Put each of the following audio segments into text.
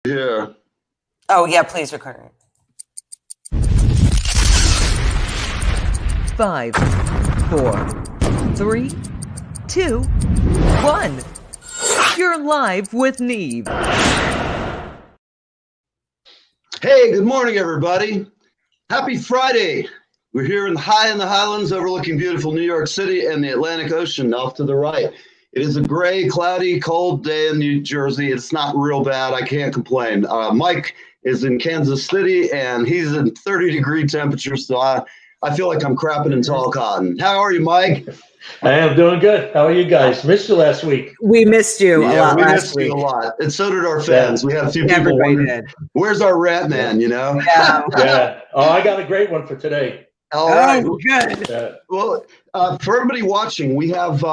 here. Oh, yeah, please record it. 5, 4, 3, 2, 1. You're live with Neve. Hey, good morning, everybody. Happy Friday. We're here in the Highlands overlooking beautiful New York City and the Atlantic Ocean off to the right. It is a gray, cloudy, cold day in New Jersey. It's not real bad. I can't complain. Mike is in Kansas City, and he's in 30-degree temperatures, so I feel like I'm crapping in tall cotton. How are you, Mike? I am doing good. How are you guys? Missed you last week. We missed you a lot last week. We missed you a lot. And so did our fans. We had a few people wondering, where's our rat man, you know? Yeah. Oh, I got a great one for today. All right. Good. Well, for everybody watching, we have,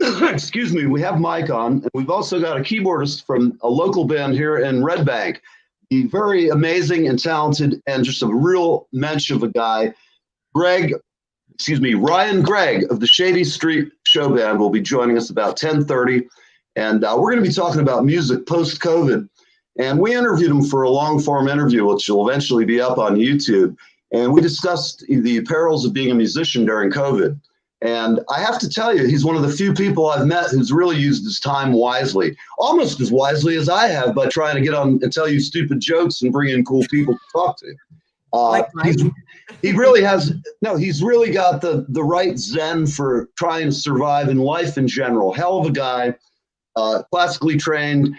excuse me, we have Mike on. And we've also got a keyboardist from a local band here in Red Bank. The very amazing and talented and just a real mensch of a guy, Ryan Gregg of the Shady Street Show Band will be joining us about 10:30. And we're going to be talking about music post-COVID. And we interviewed him for a long-form interview, which will eventually be up on YouTube. And we discussed the perils of being a musician during COVID. And I have to tell you, he's one of the few people I've met who's really used his time wisely, almost as wisely as I have by trying to get on and tell you stupid jokes and bring in cool people to talk to. He's really got the right zen for trying to survive in life in general. Hell of a guy, classically trained.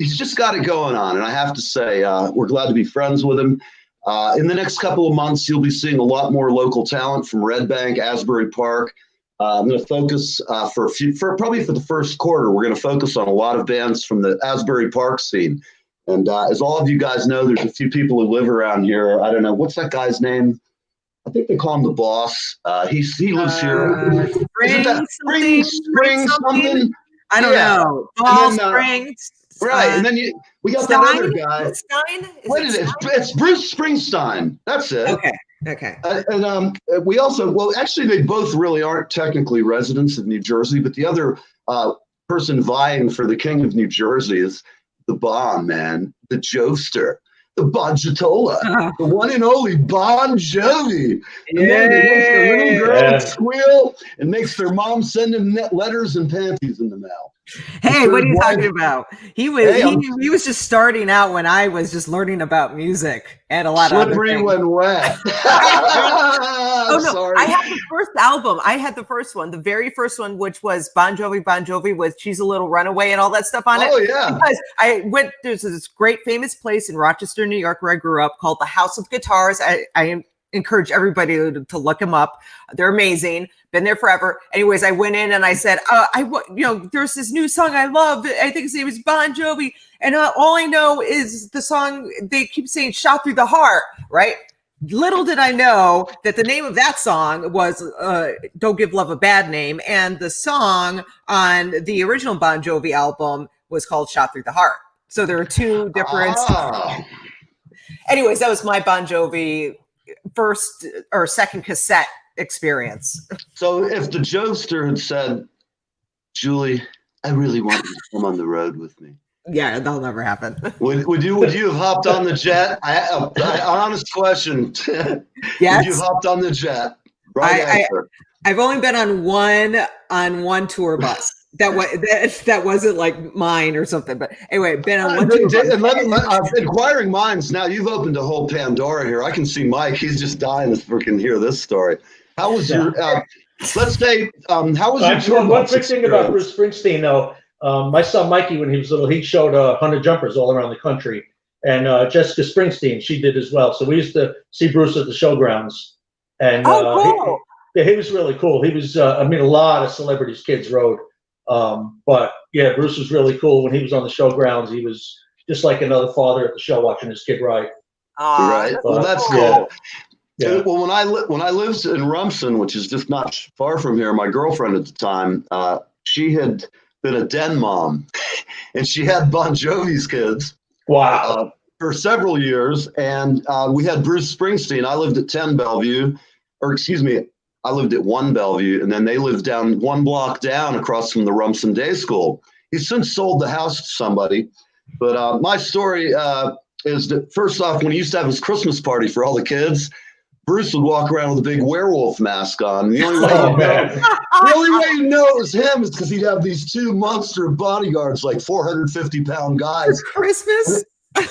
He's just got it going on. And I have to say, we're glad to be friends with him. In the next couple of months, you'll be seeing a lot more local talent from Red Bank, Asbury Park. I'm going to focus probably for the first quarter. We're going to focus on a lot of bands from the Asbury Park scene. And as all of you guys know, there's a few people who live around here. I don't know. What's that guy's name? I think they call him the Boss. He lives here. Spring something? I don't know. Ball Springs. Right. And then we got that other guy. Stein? It's Bruce Springsteen. That's it. Okay. And we also, actually, they both really aren't technically residents of New Jersey, but the other person vying for the king of New Jersey is the Bon Man, the Joester, the Bonjatola, the one and only Bon Jovi. The man that makes the little girl squeal and makes their mom send him letters and panties in the mail. Hey, what are you talking about? He was just starting out when I was just learning about music and a lot of slippery when wet. Oh no, sorry. I had the first album. I had the first one, the very first one, which was Bon Jovi with She's a Little Runaway and all that stuff on it. Oh yeah. Because there's this great famous place in Rochester, New York, where I grew up called the House of Guitars. I encourage everybody to look them up. They're amazing. Been there forever. Anyways, I went in and I said, there's this new song I love. I think his name is Bon Jovi. And all I know is the song, they keep saying Shot Through the Heart, right? Little did I know that the name of that song was Don't Give Love a Bad Name. And the song on the original Bon Jovi album was called Shot Through the Heart. So there are two different. Anyways, that was my Bon Jovi first or second cassette experience. So if the Joester had said, Julie, I really want you to come on the road with me. Yeah, that'll never happen. Would you have hopped on the jet? Honest question. Yes. Would you have hopped on the jet? Right. I've only been on one tour bus. That wasn't like mine or something, but anyway, been on one tour bus. Inquiring minds. Now you've opened a whole Pandora here. I can see Mike. He's just dying to freaking hear this story. How was your? Let's say, how was your tour? One quick thing about Bruce Springsteen, though. My son Mikey, when he was little, he showed 100 jumpers all around the country, and Jessica Springsteen, she did as well. So we used to see Bruce at the showgrounds, and cool. He was really cool. He was, a lot of celebrities' kids rode. But yeah, Bruce was really cool. When he was on the showgrounds, he was just like another father at the show watching his kid ride. Right. Well, that's cool. Yeah. Well, when I lived in Rumson, which is just not far from here, my girlfriend at the time, she had been a den mom, and she had Bon Jovi's kids. Wow. For several years, and we had Bruce Springsteen. I lived at 10 Bellevue, I lived at 1 Bellevue, and then they lived down 1 block down across from the Rumson Day School. He's since sold the house to somebody, But my story is that, first off, when he used to have his Christmas party for all the kids, Bruce would walk around with a big werewolf mask on. And the only way you know it was him is because he'd have these two monster bodyguards, like 450-pound guys. For Christmas?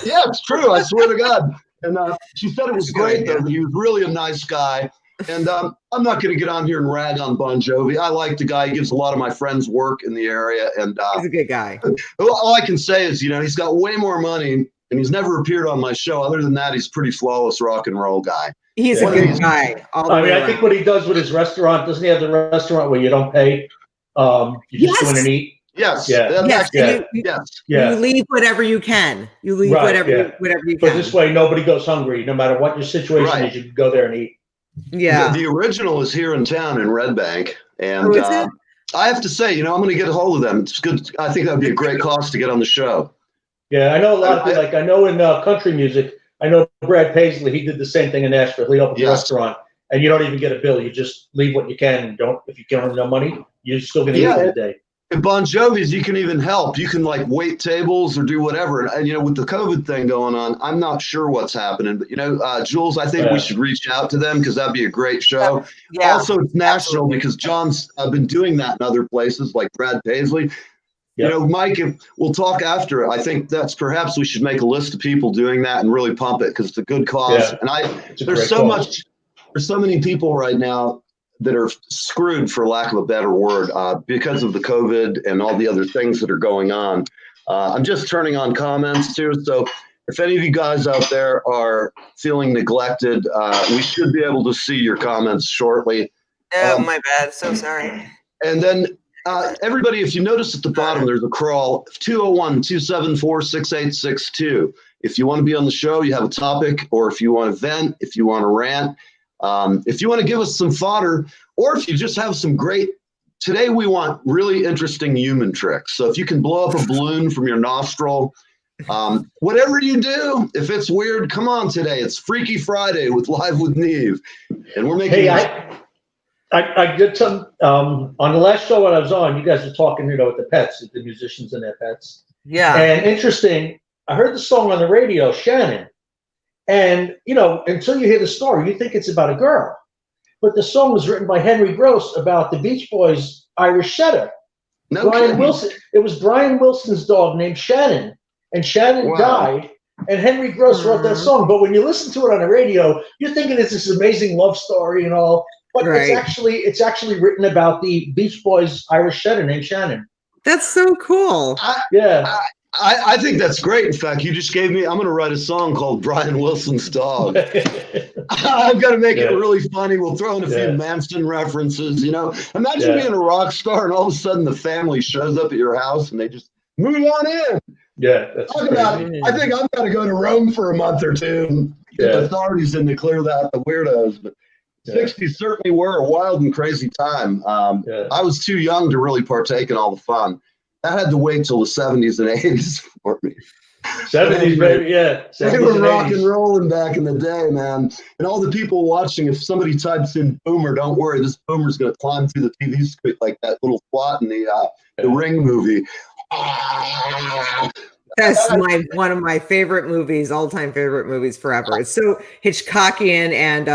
Yeah, it's true. I swear to God. And she said it was great, though. That he was really a nice guy. And I'm not going to get on here and rag on Bon Jovi. I like the guy. He gives a lot of my friends work in the area. And He's a good guy. All I can say is, he's got way more money, and he's never appeared on my show. Other than that, he's a pretty flawless rock and roll guy. He's a good guy. I think what he does with his restaurant, doesn't he have the restaurant where you don't pay? You just go in and eat. Yes. Yes. Yes. You leave whatever you can. You leave whatever you can. But this way, nobody goes hungry. No matter what your situation is, you can go there and eat. Yeah. The original is here in town in Red Bank. And is it? I have to say, I'm going to get a hold of them. It's good. I think that would be a great cause to get on the show. Yeah, I know a lot of people. Like I know in country music, I know Brad Paisley. He did the same thing in Nashville. He opened a restaurant, and you don't even get a bill. You just leave what you can, and don't. If you can't earn no money, you're still going to eat that day. At Bon Jovi's, you can even help. You can like wait tables or do whatever. And with the COVID thing going on, I'm not sure what's happening. But Jules, I think we should reach out to them because that'd be a great show. Yeah. Also, it's national because John's been doing that in other places like Brad Paisley. Yep. Mike, we'll talk after. I think that's perhaps we should make a list of people doing that and really pump it because it's a good cause. Yeah. And there's so many people right now that are screwed, for lack of a better word, because of the COVID and all the other things that are going on. I'm just turning on comments too. So if any of you guys out there are feeling neglected, we should be able to see your comments shortly. Oh, my bad. So sorry. And then everybody, if you notice at the bottom, there's a crawl, 201-274-6862. If you want to be on the show, you have a topic, or if you want to vent, if you want to rant, if you want to give us some fodder, or if you just have some today we want really interesting human tricks. So if you can blow up a balloon from your nostril, whatever you do, if it's weird, come on today. It's Freaky Friday with Live with Neve. And we're making I did some on the last show when I was on, you guys were talking, with the pets, the musicians and their pets. Yeah. And interesting, I heard the song on the radio, Shannon. And, until you hear the story, you think it's about a girl. But the song was written by Henry Gross about the Beach Boys' Irish setter. Brian Wilson. It was Brian Wilson's dog named Shannon. And Shannon died. And Henry Gross wrote that song. But when you listen to it on the radio, you're thinking it's this amazing love story and all. But it's actually written about the Beach Boys' Irish setter named Shannon. That's so cool. I think that's great. In fact, you just gave me, I'm going to write a song called Brian Wilson's Dog. I've got to make it really funny. We'll throw in a few Manson references, Imagine being a rock star and all of a sudden the family shows up at your house and they just move on in. Yeah, that's crazy. I think I've got to go to Rome for a month or two and get the authorities in to clear out the weirdos. But 60s certainly were a wild and crazy time. I was too young to really partake in all the fun. That had to wait till the 70s and 80s for me. 70s, baby, yeah. 70s they were rock and and rolling back in the day, man. And all the people watching, if somebody types in boomer, don't worry, this boomer's going to climb through the TV screen like that little twat in the Ring movie. That's one of my favorite movies, all-time favorite movies forever. It's so Hitchcockian and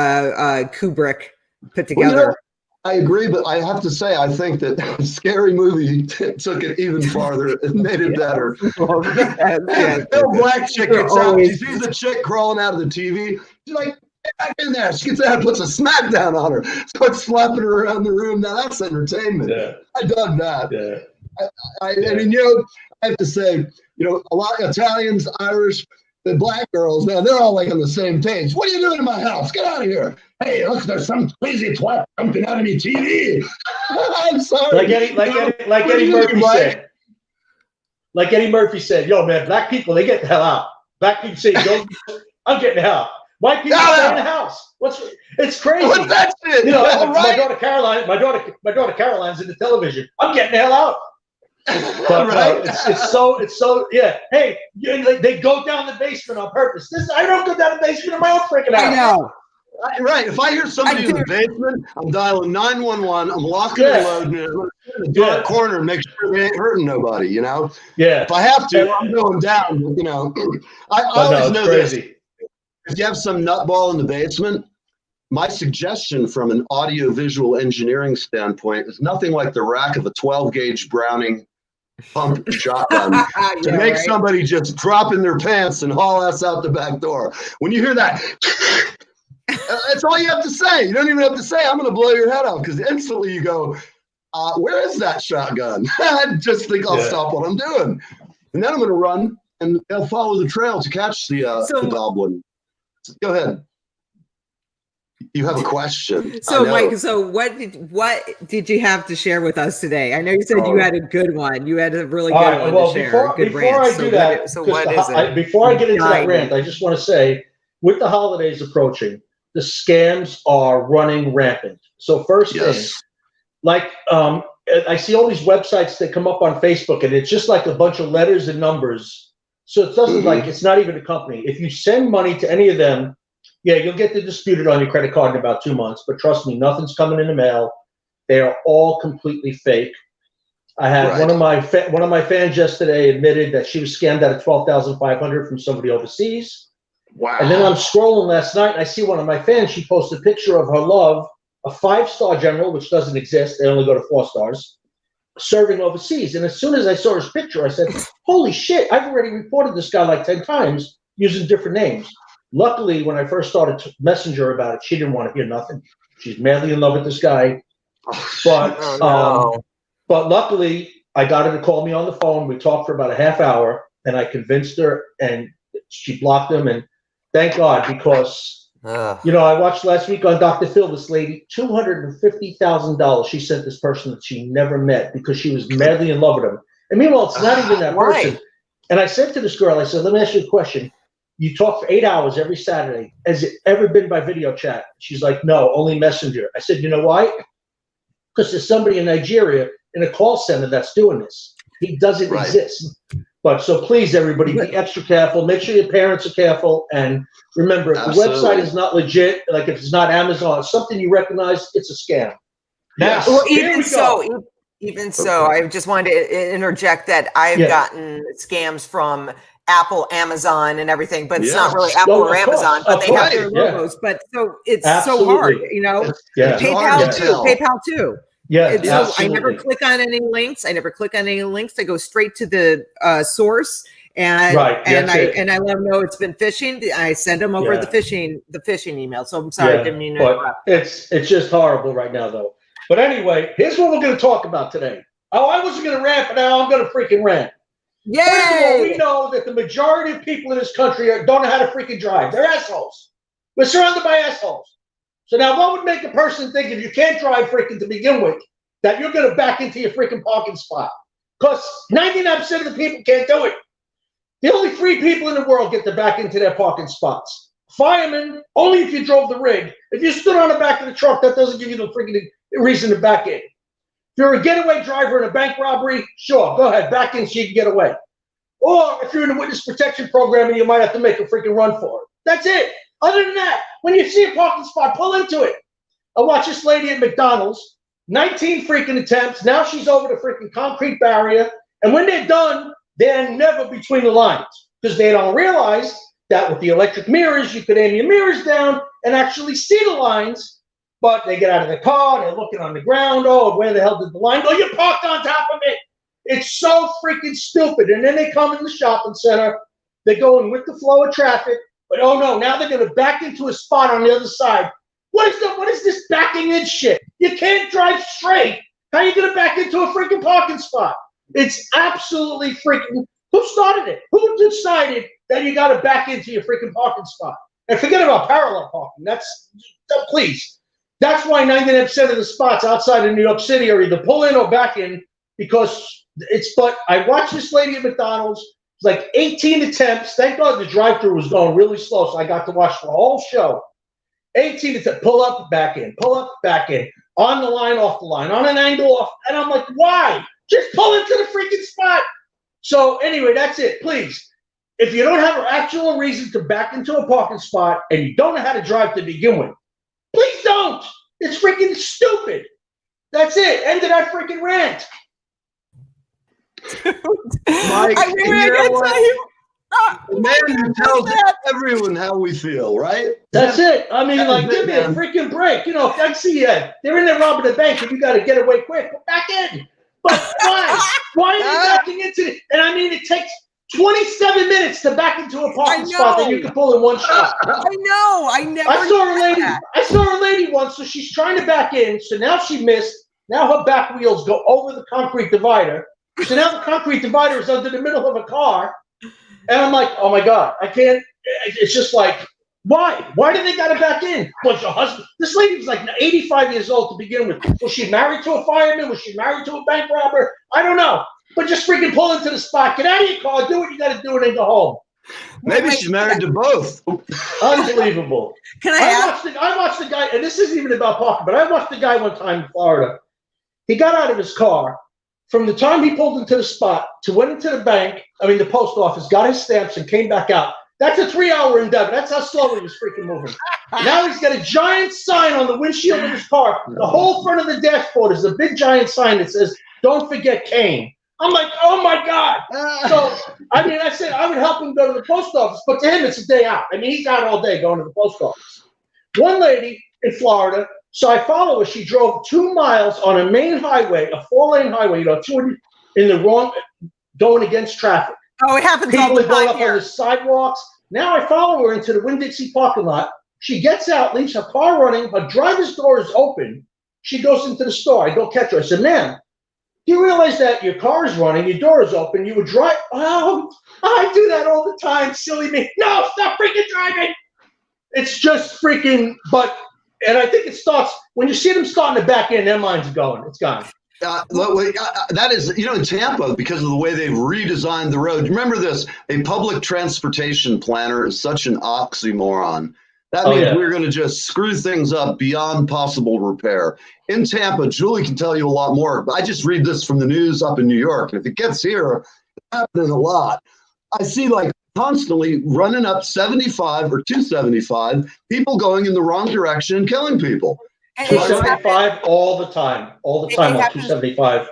Kubrick put together. I agree, but I have to say, I think that Scary Movie took it even farther and made it better. No black chick gets out. She sees a chick crawling out of the TV. She's like, get back in there. She gets out and puts a smack down on her. Starts slapping her around the room. Now that's entertainment. Yeah. I dug that. Yeah. I mean, I have to say, a lot of Italians, Irish, the black girls, now they're all like on the same page. What are you doing in my house? Get out of here. Hey, look, there's some crazy twat jumping out of me TV. I'm sorry. Like Eddie Murphy said. Like Eddie Murphy said, yo, man, black people, they get the hell out. Black people say, yo, I'm getting the hell out. White people stay in the house. It's crazy. What's that shit? My daughter Caroline's in the television. I'm getting the hell out. But it's so Hey, they go down the basement on purpose. I don't go down the basement in my own freaking house. Right. If I hear somebody in the basement, I'm dialing 911. I'm locking and loading it. I'm going to sit in a dark corner and make sure they ain't hurting nobody, you know? Yeah. If I have to, I'm going down, you know. I always know crazy. this. If you have some nutball in the basement, my suggestion from an audio-visual engineering standpoint is nothing like the rack of a 12-gauge Browning pump shotgun to make somebody just drop in their pants and haul ass out the back door. When you hear that, that's all you have to say. You don't even have to say, I'm going to blow your head off, because instantly you go, where is that shotgun? I just think I'll stop what I'm doing. And then I'm going to run and they'll follow the trail to catch the goblin. Go ahead. You have a question. So, Mike, so what did you have to share with us today? I know you said you had a good one. You had a really good one to share. Before I do that, before I get into that rant, I just want to say, with the holidays approaching, the scams are running rampant. So first thing, like I see all these websites that come up on Facebook, and it's just like a bunch of letters and numbers. So it doesn't like, it's not even a company. If you send money to any of them, yeah, you'll get the disputed on your credit card in about 2 months. But trust me, nothing's coming in the mail. They are all completely fake. I had one of my fans yesterday admitted that she was scammed out of $12,500 from somebody overseas. Wow. And then I'm scrolling last night and I see one of my fans. She posted a picture of her love, a 5-star general, which doesn't exist. They only go to 4 stars, serving overseas. And as soon as I saw his picture, I said, holy shit, I've already reported this guy like 10 times using different names. Luckily, when I first started to messenger about it, she didn't want to hear nothing. She's madly in love with this guy. But but luckily, I got her to call me on the phone. We talked for about a half hour, and I convinced her, and she blocked him. And thank God, because, you know, I watched last week on Dr. Phil, this lady, $250,000 she sent this person that she never met because she was madly in love with him. And meanwhile, it's not even that person. And I said to this girl, I said, let me ask you a question. You talk for 8 hours every Saturday. Has it ever been by video chat? She's like, no, only messenger. I said, you know why? Because there's somebody in Nigeria in a call center that's doing this. He doesn't exist. But so please, everybody, be extra careful. Make sure your parents are careful. And remember, if the website is not legit, like if it's not Amazon, something you recognize, it's a scam. Now, well, even so, I just wanted to interject that I've gotten scams from Apple, Amazon, and everything, but it's not really Apple or Amazon, but they have their logos. But so it's so hard, you know. PayPal too. Yeah, so I never click on any links. I go straight to the source, and I let them know it's been phishing. I send them over the phishing email. So I'm sorry, I didn't mean to interrupt. It's just horrible right now, though. But anyway, here's what we're going to talk about today. Oh, I wasn't going to rant, but now I'm going to freaking rant. Yay! First of all, we know that the majority of people in this country don't know how to freaking drive. They're assholes. We're surrounded by assholes. So now what would make a person think if you can't drive freaking to begin with, that you're going to back into your freaking parking spot? Because 99% of the people can't do it. The only 3 people in the world get to back into their parking spots. Firemen, only if you drove the rig. If you stood on the back of the truck, that doesn't give you the freaking reason to back in. If you're a getaway driver in a bank robbery, sure, go ahead, back in so you can get away. Or if you're in the witness protection program and you might have to make a freaking run for it. That's it. Other than that, when you see a parking spot, pull into it. I watched this lady at McDonald's, 19 freaking attempts. Now she's over the freaking concrete barrier. And when they're done, they're never between the lines because they don't realize that with the electric mirrors, you could aim your mirrors down and actually see the lines. But they get out of the car, they're looking on the ground. Oh, where the hell did the line go? You parked on top of it. It's so freaking stupid. And then they come in the shopping center. They're going with the flow of traffic. But oh no, now they're going to back into a spot on the other side. What is this backing in shit? You can't drive straight. How are you going to back into a freaking parking spot? It's absolutely freaking. Who started it? Who decided that you got to back into your freaking parking spot? And forget about parallel parking. Please. That's why 99% of the spots outside of New York City are either pull in or back in because but I watched this lady at McDonald's. It's like 18 attempts. Thank God the drive-thru was going really slow, so I got to watch the whole show. 18 attempts, pull up, back in, pull up, back in, on the line, off the line, on an angle, off. And I'm like, why? Just pull into the freaking spot. So anyway, that's it. Please, if you don't have an actual reason to back into a parking spot and you don't know how to drive to begin with, don't. It's freaking stupid. That's it. End of that freaking rant. Mike, I mean, you I know gotta what? tell you, The man who tells everyone how we feel, right? That's it. I mean, That's like, it, give me a man. freaking break. You know, if I see they're in there robbing the bank and you got to get away quick, go back in. But why? Why are you backing into it? And I mean, it takes 27 minutes to back into a parking spot that you can pull in one shot. I know. I never. I saw a lady. that. I saw a lady once, so she's trying to back in. So now she missed. Now her back wheels go over the concrete divider. So now the concrete divider is under the middle of a car. And I'm like, oh my God, I can't. It's just like, why? Why did they got to back in? Was your husband? This lady was like 85 years old to begin with. Was she married to a fireman? Was she married to a bank robber? I don't know. But just freaking pull into the spot. Get out of your car. Do what you got to do and then go home. Maybe she's married to both. Unbelievable. Can I ask? I watched the guy, and this isn't even about parking, but I watched the guy one time in Florida. He got out of his car. From the time he pulled into the spot to went into the post office, got his stamps, and came back out. That's a 3-hour endeavor. That's how slow he was freaking moving. Now he's got a giant sign on the windshield of his car. The whole front of the dashboard is a big giant sign that says, "Don't forget Kane." I'm like, oh my God. So, I mean, I said I would help him go to the post office, but to him, it's a day out. I mean, he's out all day going to the post office. One lady in Florida, so I follow her. She drove 2 miles on a main highway, a 4-lane highway, in the wrong, going against traffic. Oh, it happens all People the are going time up on the here. sidewalks. Now I follow her into the Winn-Dixie parking lot. She gets out, leaves her car running. Her driver's door is open. She goes into the store. I go catch her. I said, ma'am, do you realize that your car is running, your door is open, you would drive? Oh, I do that all the time, silly me. No, stop freaking driving. It's just freaking, and I think it starts, when you see them starting to back in, their minds are going, it's gone. That is, in Tampa, because of the way they've redesigned the road. Remember this, a public transportation planner is such an oxymoron. That means we're going to just screw things up beyond possible repair. In Tampa, Julie can tell you a lot more, but I just read this from the news up in New York. And if it gets here, it's happening a lot. I see like constantly running up 75 or 275, people going in the wrong direction and killing people. 275 all the time on 275,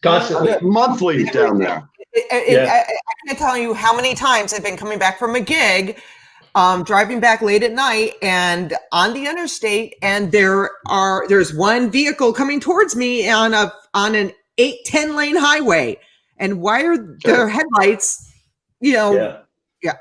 constantly. Monthly down there. I can't tell you how many times I've been coming back from a gig, driving back late at night and on the interstate, and there's one vehicle coming towards me on an 8-10 lane highway. And why are their headlights, I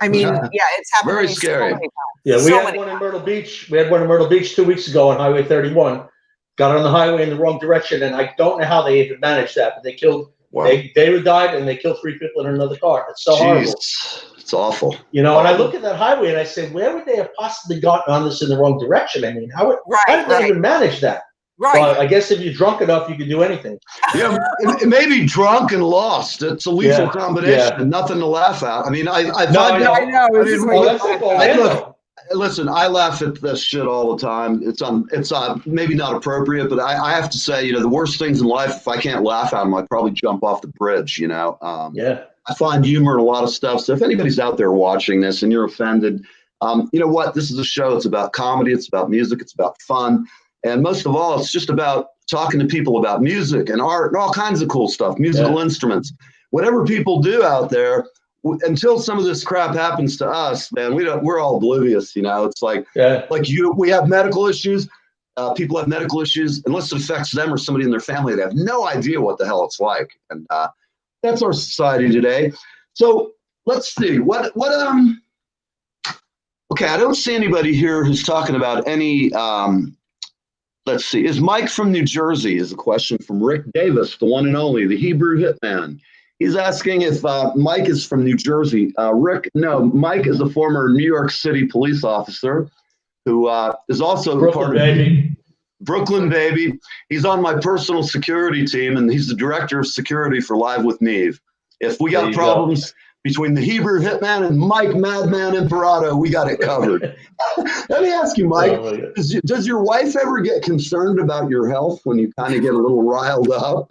mean, it's happening. Very scary. So many times. Yeah, we So had many one in Myrtle Beach. We had one in Myrtle Beach 2 weeks ago on Highway 31. Got on the highway in the wrong direction, and I don't know how they even managed that, but they killed. Wow. They died, and they killed 3 people in another car. It's so horrible. It's awful. And I look at that highway and I say, where would they have possibly gotten on this in the wrong direction? I mean, how did they even manage that? Right. Well, I guess if you're drunk enough, you can do anything. Yeah, it may be drunk and lost. It's a lethal combination and nothing to laugh at. I mean, I know. Listen, I laugh at this shit all the time. It's maybe not appropriate, but I have to say, the worst things in life, if I can't laugh at them, I'd probably jump off the bridge, I find humor in a lot of stuff. So if anybody's out there watching this and you're offended, you know what? This is a show. It's about comedy. It's about music. It's about fun. And most of all, it's just about talking to people about music and art and all kinds of cool stuff, musical instruments, whatever people do out there. Until some of this crap happens to us, man, we're all oblivious. It's like we have medical issues. People have medical issues. Unless it affects them or somebody in their family, they have no idea what the hell it's like. And that's our society today. So let's see okay, I don't see anybody here who's talking about any, let's see. Is Mike from New Jersey? Is a question from Rick Davis, the one and only, the Hebrew hitman. He's asking if Mike is from New Jersey. Rick, no, Mike is a former New York City police officer who is also part of Brooklyn Baby. He's on my personal security team, and he's the director of security for Live with Neve. If we got problems between the Hebrew hitman and Mike Madman Imperato, we got it covered. Let me ask you, Mike, does your wife ever get concerned about your health when you kind of get a little riled up?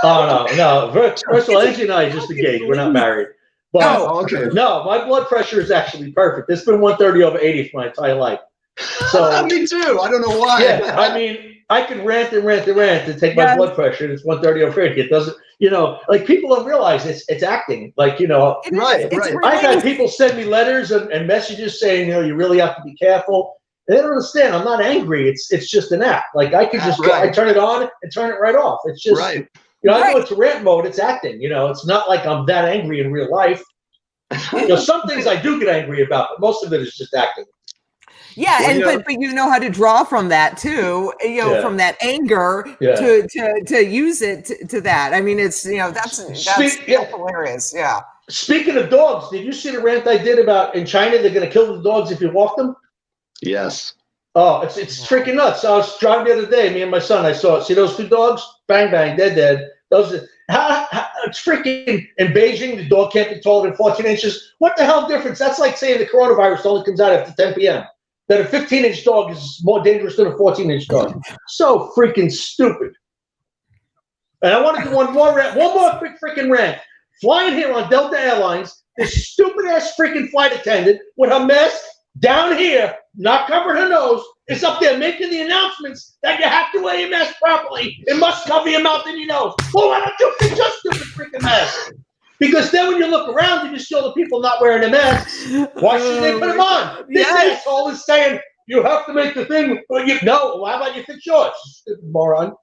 Oh, no. First of all, Angie and I are just engaged. We're not married. But okay. No, my blood pressure is actually perfect. It's been 130/80 for my entire life. So Me too. I don't know why. yeah, I mean, I can rant and rant and rant to take my Yes. blood pressure. And it's 130 over 80. It doesn't, you know, like people don't realize it's acting. Like, you know, It is. Right, It's right. I've had release. people send me letters and messages saying, you know, you really have to be careful. And they don't understand. I'm not angry. It's just an act. Like I could just Right. I turn it on and turn it right off. It's just, Right. you know, I go Right. into rant mode. It's acting. You know, it's not like I'm that angry in real life. You know, some things I do get angry about, but most of it is just acting. Yeah, Well, and you know- but you know how to draw from that too, you know, Yeah. from that anger Yeah. to use it to that. I mean, it's, you know, that's Yeah. hilarious. Yeah. Speaking of dogs, did you see the rant I did about in China they're going to kill the dogs if you walk them? Yes. Oh, it's freaking nuts. I was driving the other day, me and my son. I saw it. See those two dogs? Bang bang, they're dead. Those it's freaking in Beijing. The dog can't be taller than 14 inches. What the hell difference? That's like saying the coronavirus only comes out after 10 p.m. That a 15-inch dog is more dangerous than a 14-inch dog. So freaking stupid. And I want to do one more quick freaking rant. Flying here on Delta Airlines, this stupid ass freaking flight attendant with her mask down here, not covering her nose, is up there making the announcements that you have to wear your mask properly. It must cover your mouth and your nose. Well, why don't you fix your stupid freaking mask? Because then when you look around, you just see all the people not wearing their masks. Why should they put them on? This Yes. asshole is saying you have to make the thing. Well, no, how about you fix yours, stupid moron?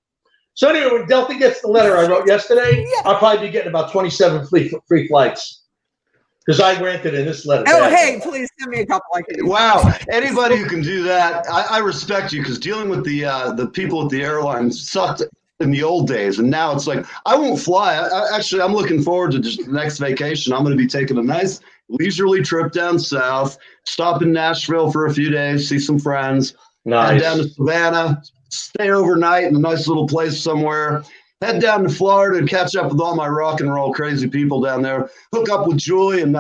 So anyway, when Delta gets the letter I wrote yesterday, Yeah. I'll probably be getting about 27 free flights. Because I ranted in this letter. Oh, bad. hey, please send me a couple like these. Wow. Anybody who can do that, I respect you, because dealing with the people at the airlines sucked in the old days, and now it's like I won't fly. Actually, I'm looking forward to just the next vacation. I'm going to be taking a nice leisurely trip down south, stop in Nashville for a few days, see some friends, head down to Savannah, stay overnight in a nice little place somewhere, head down to Florida and catch up with all my rock and roll crazy people down there, hook up with Julie, and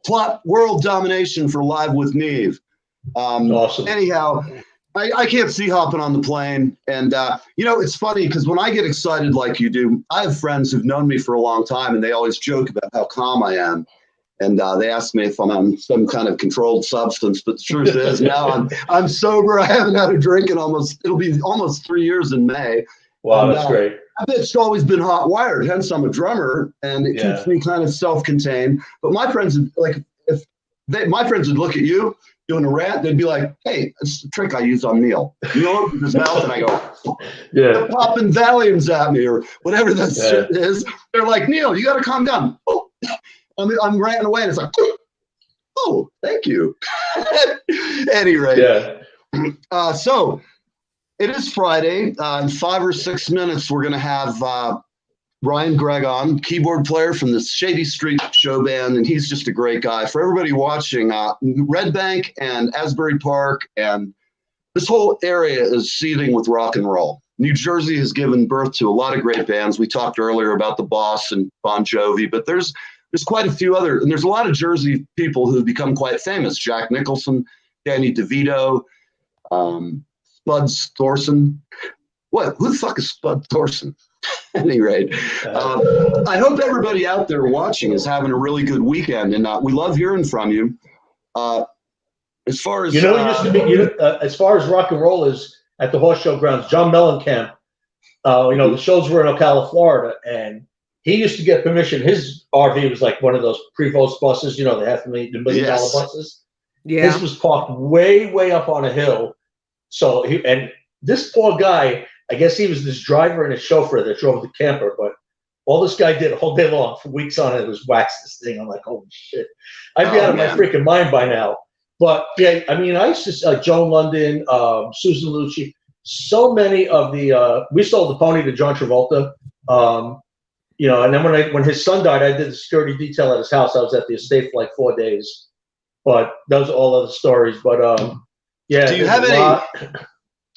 plot world domination for Live with Neve. Awesome. Anyhow, I can't see hopping on the plane. And, you know, it's funny because when I get excited like you do, I have friends who've known me for a long time, and they always joke about how calm I am. And they ask me if I'm on some kind of controlled substance. But the truth is now I'm sober. I haven't had a drink in it'll be almost 3 years in May. Wow, And, that's great. It's always been hot wired, hence I'm a drummer, and it keeps me kind of self-contained. But my friends, my friends would look at you doing a rant, they'd be like, "Hey, it's the trick I use on Neil." You know, open his mouth, and I go, Yeah. popping Valiums at me or whatever that shit is. They're like, "Neil, you got to calm down." Oh, I'm ranting away, and it's like, "Oh, thank you." Any rate, Yeah. so it is Friday. In 5 or 6 minutes, we're going to have Ryan Gregg on, keyboard player from the Shady Street Show Band, and he's just a great guy. For everybody watching, Red Bank and Asbury Park and this whole area is seething with rock and roll. New Jersey has given birth to a lot of great bands. We talked earlier about the Boss and Bon Jovi, but there's quite a few other, and there's a lot of Jersey people who've become quite famous. Jack Nicholson, Danny DeVito, Spud Thorson. What? Who the fuck is Spud Thorson? At any rate, I hope everybody out there watching is having a really good weekend, and we love hearing from you. As far as used to be, as far as rock and roll is at the horse show grounds, John Mellencamp. The shows were in Ocala, Florida, and he used to get permission. His RV was like one of those Prevost buses, the $500,000 Yes. buses. Yeah. His was parked way, way up on a hill. So this poor guy, I guess he was this driver and a chauffeur that drove the camper, but all this guy did all day long for weeks on it was wax this thing. I'm like, holy shit. I'd be out of my freaking mind by now. But yeah, I mean, I used to, Joan London, Susan Lucci, so many of we sold the pony to John Travolta. And then when his son died, I did the security detail at his house. I was at the estate for like 4 days, but those are all other stories. But yeah. Do you have any?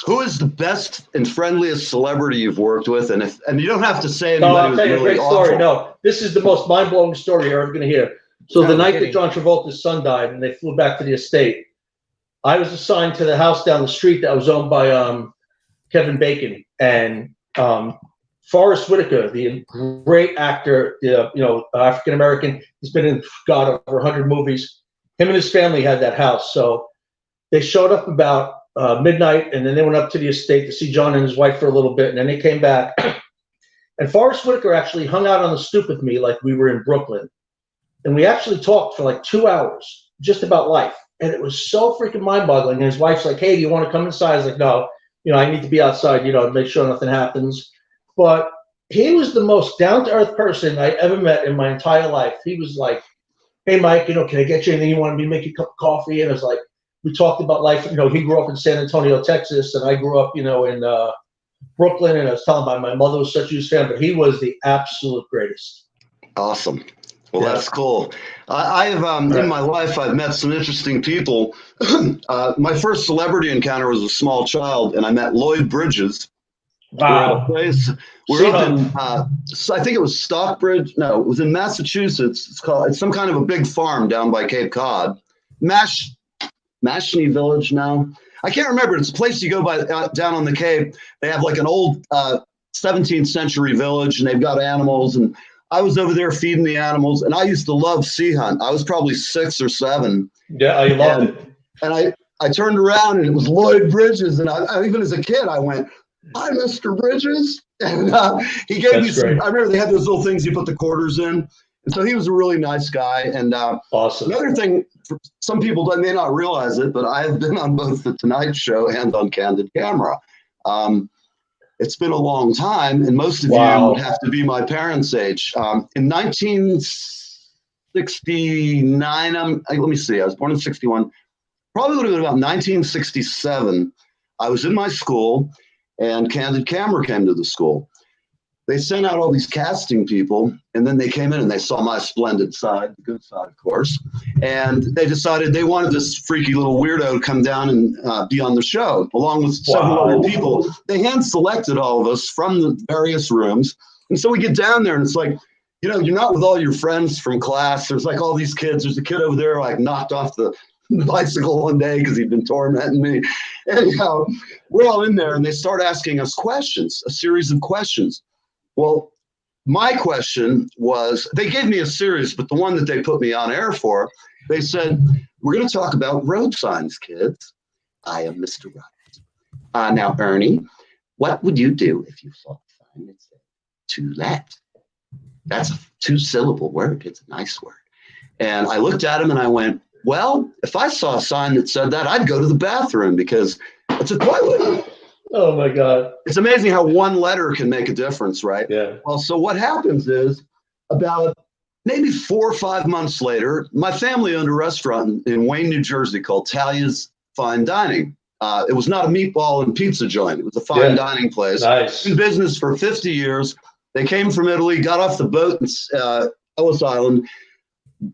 Who is the best and friendliest celebrity you've worked with? And you don't have to say anybody. No, I'll tell you really a great story. awful. No, this is the most mind-blowing story you're ever going to hear. So the night that John Travolta's son died and they flew back to the estate, I was assigned to the house down the street that was owned by Kevin Bacon. And Forrest Whitaker, the great actor, African-American, he's been in, God, over 100 movies. Him and his family had that house. So They showed up about midnight, and then they went up to the estate to see John and his wife for a little bit, and then they came back. And Forrest Whitaker actually hung out on the stoop with me like we were in Brooklyn. And we actually talked for like 2 hours just about life. And it was so freaking mind-boggling. And his wife's like, hey, do you want to come inside? I was like, no, I need to be outside, to make sure nothing happens. But he was the most down-to-earth person I ever met in my entire life. He was like, hey, Mike, can I get you anything you want me to make you a cup of coffee? And I was like, we talked about life. He grew up in San Antonio, Texas, and I grew up, in Brooklyn. And I was telling my mother was such a huge fan, but he was the absolute greatest. Awesome. Well, that's cool. I have, in my life, I've met some interesting people. My first celebrity encounter was a small child, and I met Lloyd Bridges. Wow. We're up in, I think it was Stockbridge. No, it was in Massachusetts. It's some kind of a big farm down by Cape Cod. Mashney Village now. I can't remember. It's a place you go by down on the Cape. They have like an old 17th century village, and they've got animals. And I was over there feeding the animals, and I used to love sea hunt. I was probably 6 or 7. Yeah, I loved it. And I turned around, and it was Lloyd Bridges. And I even as a kid, I went, hi, Mr. Bridges. And he gave me some, I remember they had those little things you put the quarters in. And so he was a really nice guy. And awesome. Another thing, some people may not realize it, but I have been on both The Tonight Show and on Candid Camera. It's been a long time, and most of you would have to be my parents' age. In 1969, let me see, I was born in 61. Probably would have been about 1967. I was in my school, and Candid Camera came to the school. They sent out all these casting people, and then they came in and they saw my splendid side, the good side, of course, and they decided they wanted this freaky little weirdo to come down and be on the show, along with several other people. They hand-selected all of us from the various rooms, and so we get down there, and it's like, you're not with all your friends from class. There's like all these kids. There's a kid over there like knocked off the bicycle one day because he'd been tormenting me. Anyhow, we're all in there, and they start asking us questions, a series of questions. Well, my question was, they gave me a series, but the one that they put me on air for, they said, we're going to talk about road signs, kids. I am Mr. Right. Now, Ernie, what would you do if you saw a sign that said to let? That's a 2-syllable word. It's a nice word. And I looked at him and I went, well, if I saw a sign that said that, I'd go to the bathroom because it's a toilet. Oh my God. It's amazing how one letter can make a difference, right? Yeah. Well, so what happens is about maybe 4 or 5 months later, my family owned a restaurant in Wayne, New Jersey called Talia's Fine Dining. It was not a meatball and pizza joint. It was a fine dining place. Nice. In business for 50 years. They came from Italy, got off the boat in Ellis Island.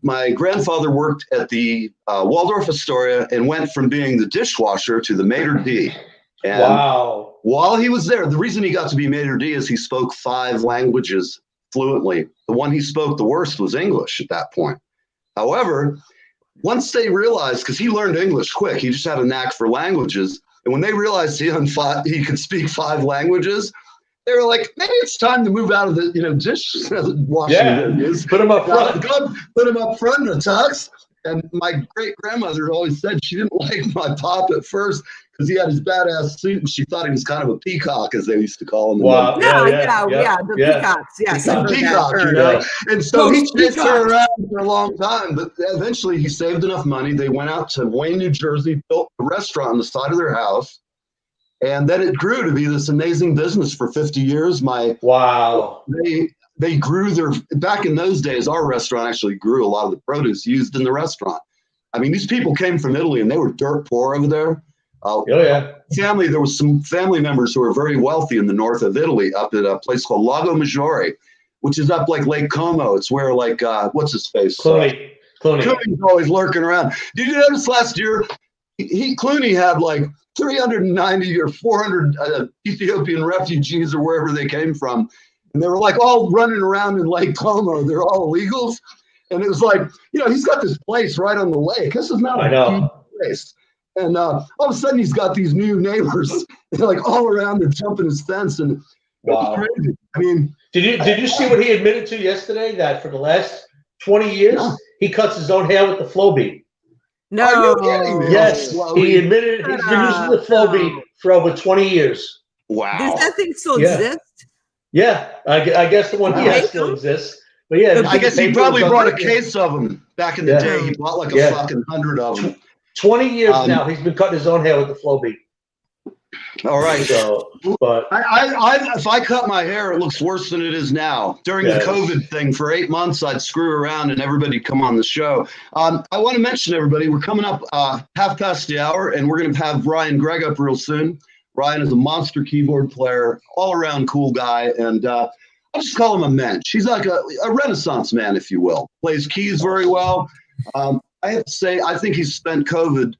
My grandfather worked at the Waldorf Astoria and went from being the dishwasher to the maitre d'. And while he was there, the reason he got to be maitre d' is he spoke 5 languages fluently. The one he spoke the worst was English at that point. However, once they realized, because he learned English quick, he just had a knack for languages. And when they realized he could speak 5 languages, they were like, maybe it's time to move out of the dishwashing business. Put him up front. Put him up front, Tux. And my great grandmother always said she didn't like my pop at first because he had his badass suit and she thought he was kind of a peacock, as they used to call him. Wow. The peacocks. Yes. A peacock, And so he chased her around for a long time, but eventually he saved enough money. They went out to Wayne, New Jersey, built a restaurant on the side of their house. And then it grew to be this amazing business for 50 years. They grew back in those days, our restaurant actually grew a lot of the produce used in the restaurant. I mean, these people came from Italy and they were dirt poor over there. There was some family members who were very wealthy in the north of Italy up at a place called Lago Maggiore, which is up like Lake Como. It's where what's his face? Clooney. Clooney's always lurking around. Did you notice last year, Clooney had like 390 or 400 Ethiopian refugees or wherever they came from. And they were like all running around in Lake Como. They're all illegals. And it was like, he's got this place right on the lake. This is not a place. And all of a sudden he's got these new neighbors like all around. They're jumping his fence. And it's crazy. I mean, did you see what he admitted to yesterday? That for the last 20 years, he cuts his own hair with the flow beat. No. Are you kidding me? Yes, Well, he admitted he's been using the Flowbeat for over 20 years. wow. Does that thing still Yeah. exist? Yeah, I guess the one he Wow. has still exists. But yeah, I guess he probably brought a on- case of them back in the Yeah. day. He bought like a Yeah. fucking 100 of them. 20 years Um, now, he's been cutting his own hair with the Flowbeat. All right. So, but If I cut my hair, it looks worse than it is now. During the Yes. COVID thing, for 8 months, I'd screw around and everybody come on the show. I want to mention everybody, we're coming up half past the hour, and we're going to have Ryan Gregg up real soon. Ryan is a monster keyboard player, all around cool guy, and I just call him a mensch. He's like a Renaissance man, if you will. Plays keys very well. I have to say, I think he's spent COVID,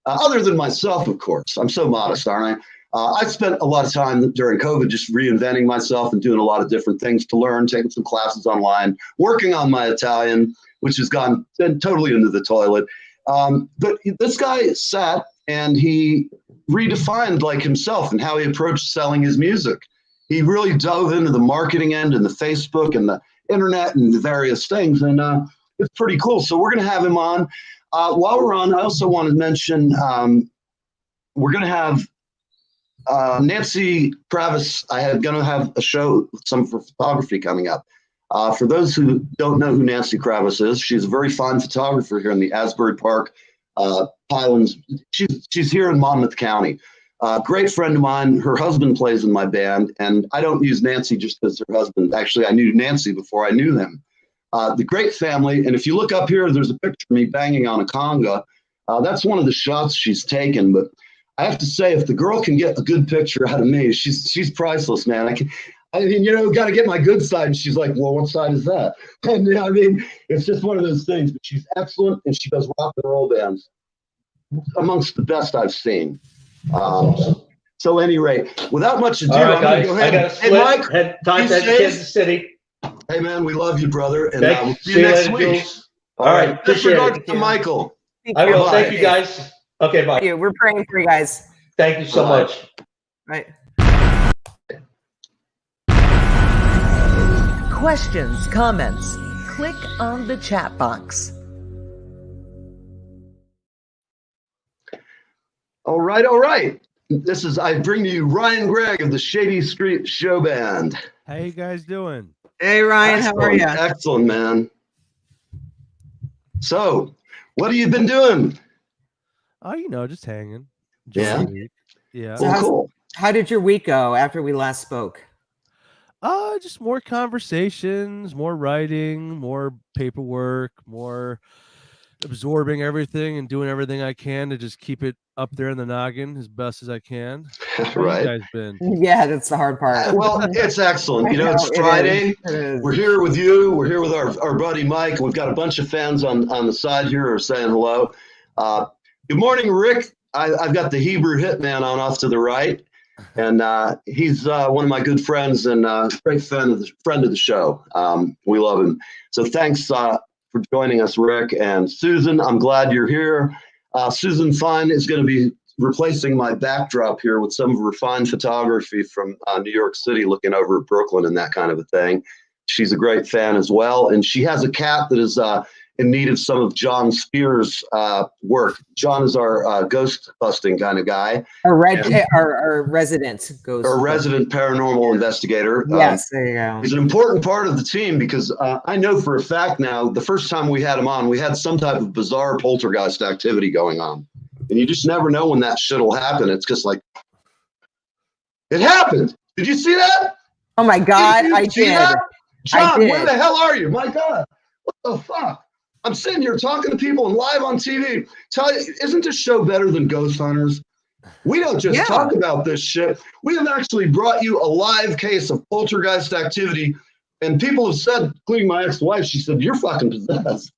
other than myself, of course. I'm so modest, aren't I? I spent a lot of time during COVID just reinventing myself and doing a lot of different things to learn, taking some classes online, working on my Italian, which has gone totally into the toilet. But this guy sat and he redefined like himself and how he approached selling his music. He really dove into the marketing end and the Facebook and the internet and the various things. And it's pretty cool. So we're going to have him on. While we're on, I also want to mention we're going to have Nancy Kravis. I am going to have a show, some photography coming up. For those who don't know who Nancy Kravis is, she's a very fine photographer here in the Asbury Park Highlands. She's here in Monmouth County. Great friend of mine. Her husband plays in my band, and I don't use Nancy just as her husband. Actually, I knew Nancy before I knew them. The great family, and if you look up here, there's a picture of me banging on a conga. That's one of the shots she's taken, but I have to say, if the girl can get a good picture out of me, she's priceless, man. I mean, got to get my good side. And she's like, well, what side is that? And I mean, it's just one of those things. But she's excellent, and she does rock and roll bands, amongst the best I've seen. So, at any rate, without much ado, all right, I'm going guys, to go ahead. I got to Hey, split. Mike, Head time be to safe. Kansas City. Hey, man, we love you, brother, and Thank we'll you. see you next later, week. Jules. All right, Best appreciate regards it. to Michael. I will. Bye. Thank you, guys. Okay, bye. Thank you. We're praying for you guys. Thank you so Bye. much. Right. Questions, comments, click on the chat box. All right. I bring to you Ryan Gregg of the Shady Street Show Band. How you guys doing? Hey, Ryan, how are you? Excellent, man. So, what have you been doing? Oh, just hanging. Yeah? Enjoying the week. Yeah. So Cool. How did your week go after we last spoke? Just more conversations, more writing, more paperwork, more absorbing everything and doing everything I can to just keep it up there in the noggin as best as I can. How Right. you guys been? Yeah, that's the hard part. Well, it's excellent. It's It Friday. is. We're here with you. We're here with our buddy Mike. We've got a bunch of fans on the side here who are saying hello. Good morning, Rick. I've got the Hebrew Hitman on off to the right. And he's one of my good friends and great friend of the show. We love him. So thanks for joining us, Rick. And Susan, I'm glad you're here. Susan Fine is going to be replacing my backdrop here with some of her fine photography from New York City, looking over at Brooklyn and that kind of a thing. She's a great fan as well. And she has a cat that is in need of some of John Spears' work. John is our ghost busting kind of guy. Our resident goes. Our resident paranormal investigator. Yes, there you go. He's an important part of the team because I know for a fact now, the first time we had him on, we had some type of bizarre poltergeist activity going on. And you just never know when that shit will happen. It's just like, it happened. Did you see that? Oh my God, Did you I see did. that? John, did. where the hell are you? My God, what the fuck? I'm sitting here talking to people and live on TV. Tell you, isn't this show better than Ghost Hunters? We don't just talk about this shit. We have actually brought you a live case of poltergeist activity. And people have said, including my ex-wife, she said, you're fucking possessed.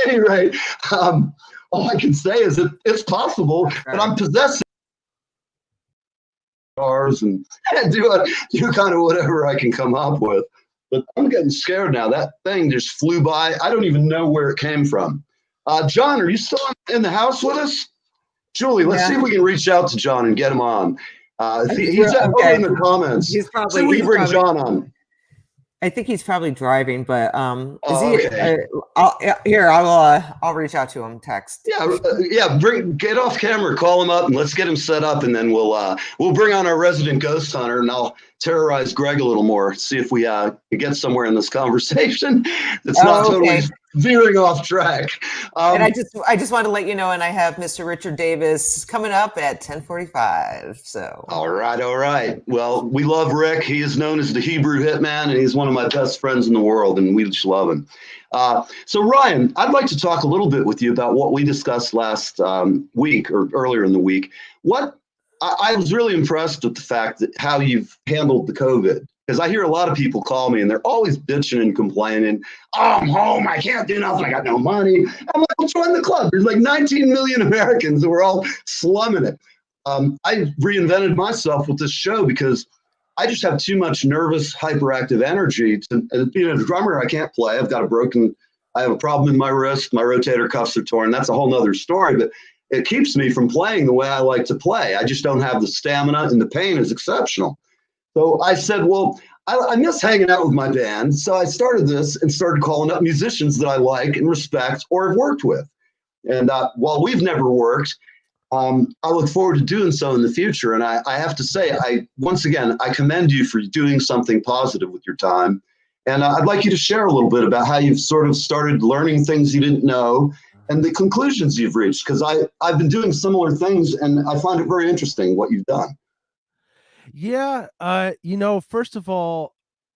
Anyway, all I can say is that it's possible that I'm possessed cars and do kind of whatever I can come up with. But I'm getting scared now. That thing just flew by. I don't even know where it came from. John, are you still in the house with us? Julie, let's see if we can reach out to John and get him on. He's over in the comments. He's probably. So we bring John on. I think he's probably driving, but is Oh, he? okay. I'll reach out to him. Text. Yeah. Get off camera, call him up, and let's get him set up, and then we'll bring on our resident ghost hunter, and I'll terrorize Greg a little more. See if we can get somewhere in this conversation that's not totally veering off track. And I just want to let you know, and I have Mr. Richard Davis coming up at 10:45. So all right. Well, we love Rick. He is known as the Hebrew Hitman, and he's one of my best friends in the world, and we just love him. So Ryan, I'd like to talk a little bit with you about what we discussed last week or earlier in the week. I was really impressed with the fact that how you've handled the COVID. Because I hear a lot of people call me and they're always bitching and complaining. Oh, I'm home. I can't do nothing. I got no money. I'm like, well, join the club. There's like 19 million Americans and we're all slumming it. I reinvented myself with this show because I just have too much nervous, hyperactive energy. Being a drummer, I can't play. I have a problem in my wrist. My rotator cuffs are torn. That's a whole nother story. But it keeps me from playing the way I like to play. I just don't have the stamina and the pain is exceptional. So I said, well, I miss hanging out with my band. So I started this and started calling up musicians that I like and respect or have worked with. And while we've never worked, I look forward to doing so in the future. And I have to say, once again, I commend you for doing something positive with your time. And I'd like you to share a little bit about how you've sort of started learning things you didn't know and the conclusions you've reached, because I've been doing similar things and I find it very interesting what you've done. Yeah, first of all,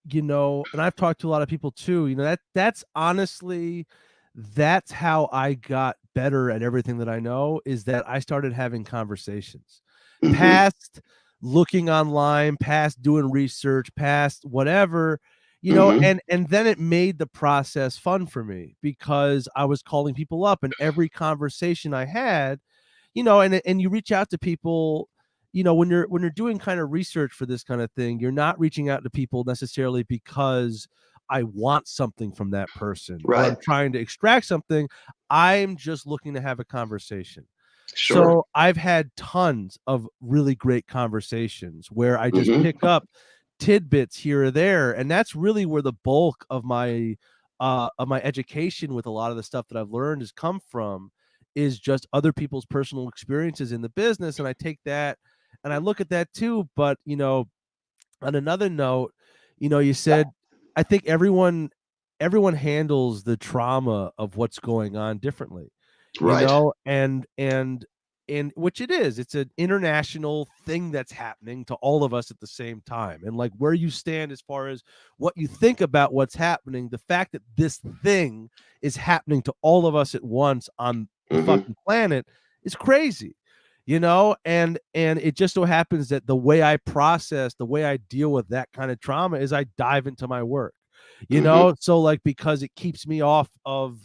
and I've talked to a lot of people too, that's honestly, that's how I got better at everything that I know, is that I started having conversations. Mhm. Past looking online, past doing research, past whatever, and then it made the process fun for me because I was calling people up and every conversation I had, and you reach out to people, when you're doing kind of research for this kind of thing, you're not reaching out to people necessarily because I want something from that person or I'm Right. trying to extract something. I'm just looking to have a conversation. Sure. So I've had tons of really great conversations where I just pick up tidbits here or there, and that's really where the bulk of my education with a lot of the stuff that I've learned has come from, is just other people's personal experiences in the business. And I take that and I look at that too. But, on another note, you said, I think everyone handles the trauma of what's going on differently, Right. and which it's an international thing that's happening to all of us at the same time. And like where you stand as far as what you think about what's happening, the fact that this thing is happening to all of us at once on the fucking planet is crazy, and it just so happens that the way I deal with that kind of trauma is I dive into my work, so like, because it keeps me off of,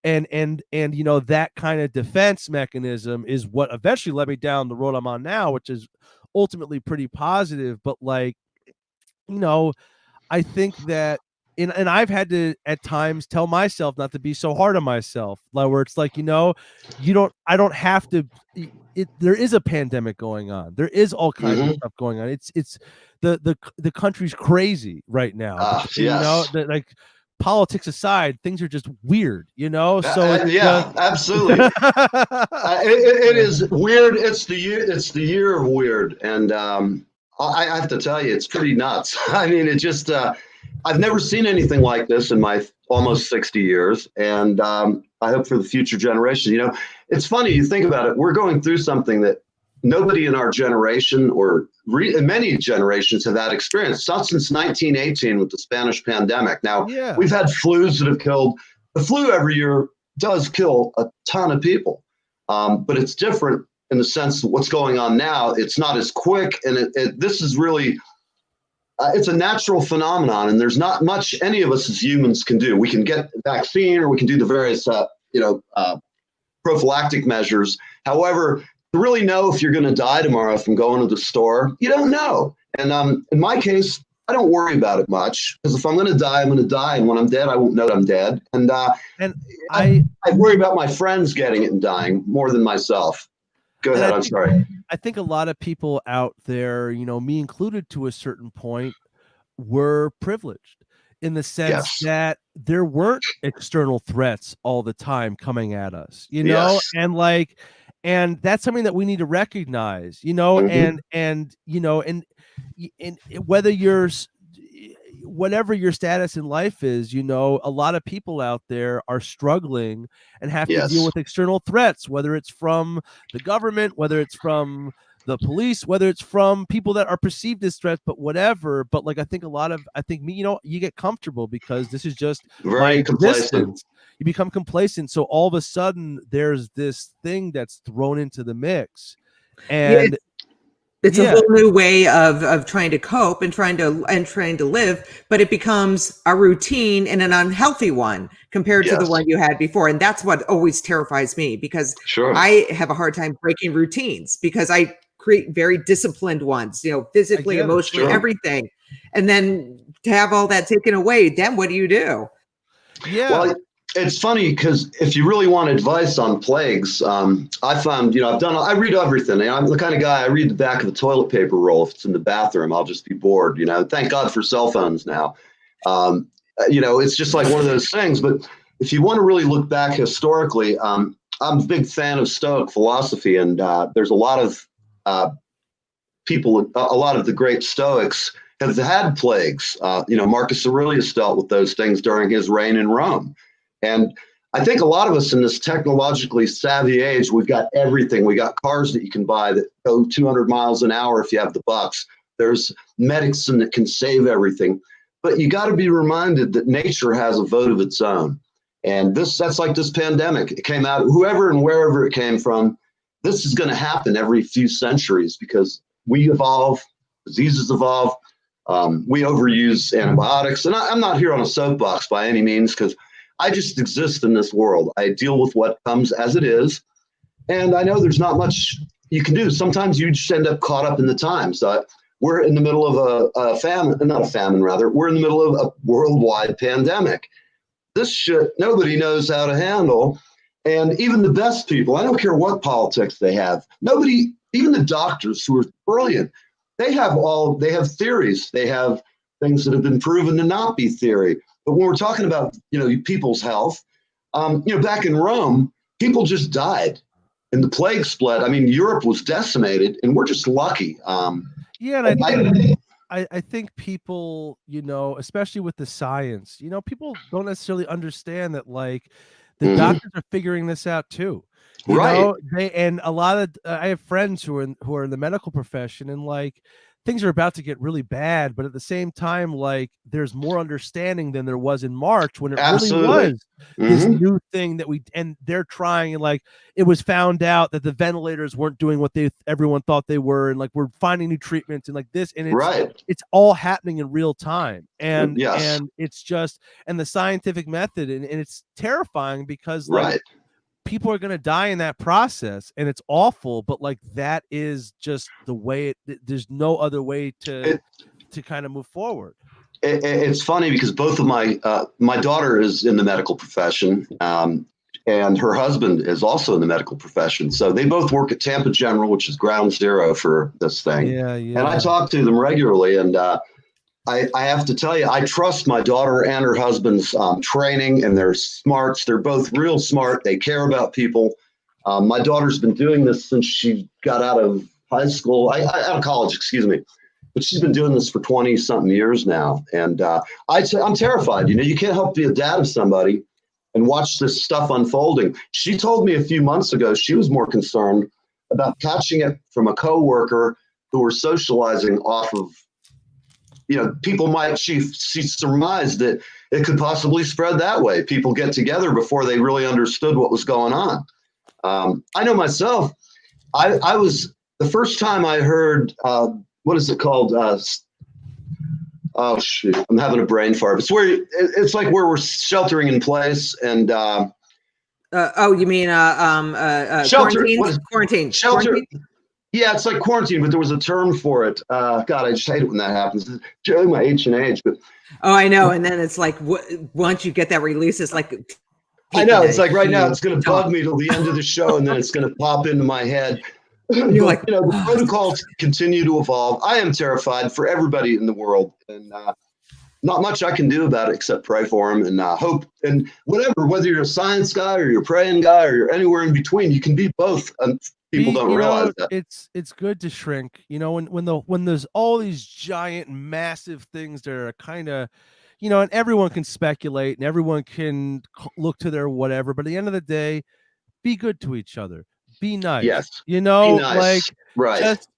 and that kind of defense mechanism is what eventually led me down the road I'm on now, which is ultimately pretty positive. But like, I think that and I've had to at times tell myself not to be so hard on myself, like where it's like, I don't have to. There is a pandemic going on. There is all kinds of stuff going on. It's the country's crazy right now. Yes. Like politics aside, things are just weird, So yeah, absolutely. It is weird. It's the year of weird, and I have to tell you, it's pretty nuts. I mean, it just I've never seen anything like this in my almost 60 years, and I hope for the future generations. It's funny, you think about it. We're going through something that nobody in our generation or many generations have had experience. Not since 1918 with the Spanish pandemic. Now, we've had flus that have killed. The flu every year does kill a ton of people, but it's different in the sense of what's going on now. It's not as quick, and this is really it's a natural phenomenon, and there's not much any of us as humans can do. We can get a vaccine, or we can do the various prophylactic measures. However, to really know if you're going to die tomorrow from going to the store, you don't know. And in my case, I don't worry about it much, because if I'm going to die, I'm going to die. And when I'm dead, I won't know I'm dead. And I worry about my friends getting it and dying more than myself. Go ahead. I'm sorry. I think a lot of people out there, me included to a certain point, were privileged in the sense Yes. that there weren't external threats all the time coming at us, Yes. and that's something that we need to recognize, and whether whatever your status in life is, a lot of people out there are struggling and have to deal Yes. with external threats, whether it's from the government, whether it's from the police, whether it's from people that are perceived as threats, but whatever. But like, I think you get comfortable because this is just my Very complacent. existence. You become complacent. So all of a sudden there's this thing that's thrown into the mix. And it's a whole new way of trying to cope and trying to live, but it becomes a routine and an unhealthy one compared to the one you had before. And that's what always terrifies me, because I have a hard time breaking routines because I create very disciplined ones, physically, emotionally, everything. And then to have all that taken away, then what do you do? Yeah. Well, it's funny because if you really want advice on plagues, I found, I read everything. I'm the kind of guy, I read the back of the toilet paper roll. If it's in the bathroom, I'll just be bored, thank God for cell phones now. It's just like one of those things. But if you want to really look back historically, I'm a big fan of Stoic philosophy. And there's a lot of people, a lot of the great Stoics have had plagues. Marcus Aurelius dealt with those things during his reign in Rome. And I think a lot of us in this technologically savvy age, we've got everything. We got cars that you can buy that go 200 miles an hour if you have the bucks. There's medicine that can save everything. But you got to be reminded that nature has a vote of its own. And that's like this pandemic. It came out, whoever and wherever it came from, this is going to happen every few centuries because we evolve, diseases evolve, we overuse antibiotics. And I'm not here on a soapbox by any means, because I just exist in this world. I deal with what comes as it is. And I know there's not much you can do. Sometimes you just end up caught up in the times. We're in the middle of a famine, not a famine, rather. We're in the middle of a worldwide pandemic. This shit, nobody knows how to handle. And even the best people, I don't care what politics they have, nobody, even the doctors who are brilliant, they have theories. They have things that have been proven to not be theory. But when we're talking about, people's health, back in Rome, people just died and the plague spread. I mean, Europe was decimated and we're just lucky. And I think people, especially with the science, people don't necessarily understand that, like, the doctors are figuring this out too. And a lot of I have friends who are in the medical profession, and like, things are about to get really bad, but at the same time, like, there's more understanding than there was in March when it really was this new thing and they're trying, and like, it was found out that the ventilators weren't doing what everyone thought they were, and like, we're finding new treatments and like this, and it's all happening in real time, and it's just, and the scientific method, and it's terrifying because like, people are going to die in that process, and it's awful, but like, that is just the way there's no other way to kind of move forward. It's funny because both of my daughter is in the medical profession, and her husband is also in the medical profession. So they both work at Tampa General, which is ground zero for this thing. And I talk to them regularly, and I have to tell you, I trust my daughter and her husband's training and their smarts. They're both real smart. They care about people. My daughter's been doing this since she got out of high school, out of college, excuse me. But she's been doing this for 20 something years now. And I'm terrified. You can't help be a dad of somebody and watch this stuff unfolding. She told me a few months ago, she was more concerned about catching it from a coworker who were socializing off of, people she surmised that it could possibly spread that way. People get together before they really understood what was going on. I know myself, I was, the first time I heard, what is it called? Oh shoot, I'm having a brain fart. It's like where we're sheltering in place and. You mean shelter? Quarantine. Shelter. Quarantine? Yeah, it's like quarantine, but there was a term for it. God, I just hate it when that happens. It's showing my ancient age, but I know. And then it's like, once you get that release, it's like, I know. It's like right now, it's going to bug me till the end of the show, and then it's going to pop into my head. You're like, the protocols continue to evolve. I am terrified for everybody in the world, and not much I can do about it except pray for them and hope and whatever, whether you're a science guy or you're a praying guy or you're anywhere in between, you can be both. And people don't realize that. It's good to shrink, when there's all these giant, massive things that are kind of, and everyone can speculate and everyone can look to their whatever, but at the end of the day, be good to each other. Be nice. Yes. Be nice. like, right. Just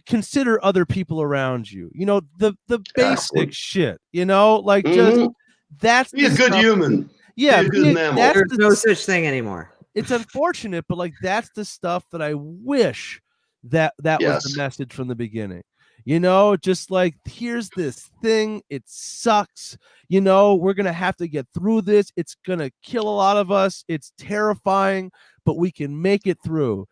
consider other people around you. The basic shit. Just that's be a good human. Yeah, be a good mammal. There's no such thing anymore. It's unfortunate, but that's the stuff that I wish that was the message from the beginning. Just like, here's this thing. It sucks. We're going to have to get through this. It's going to kill a lot of us. It's terrifying, but we can make it through.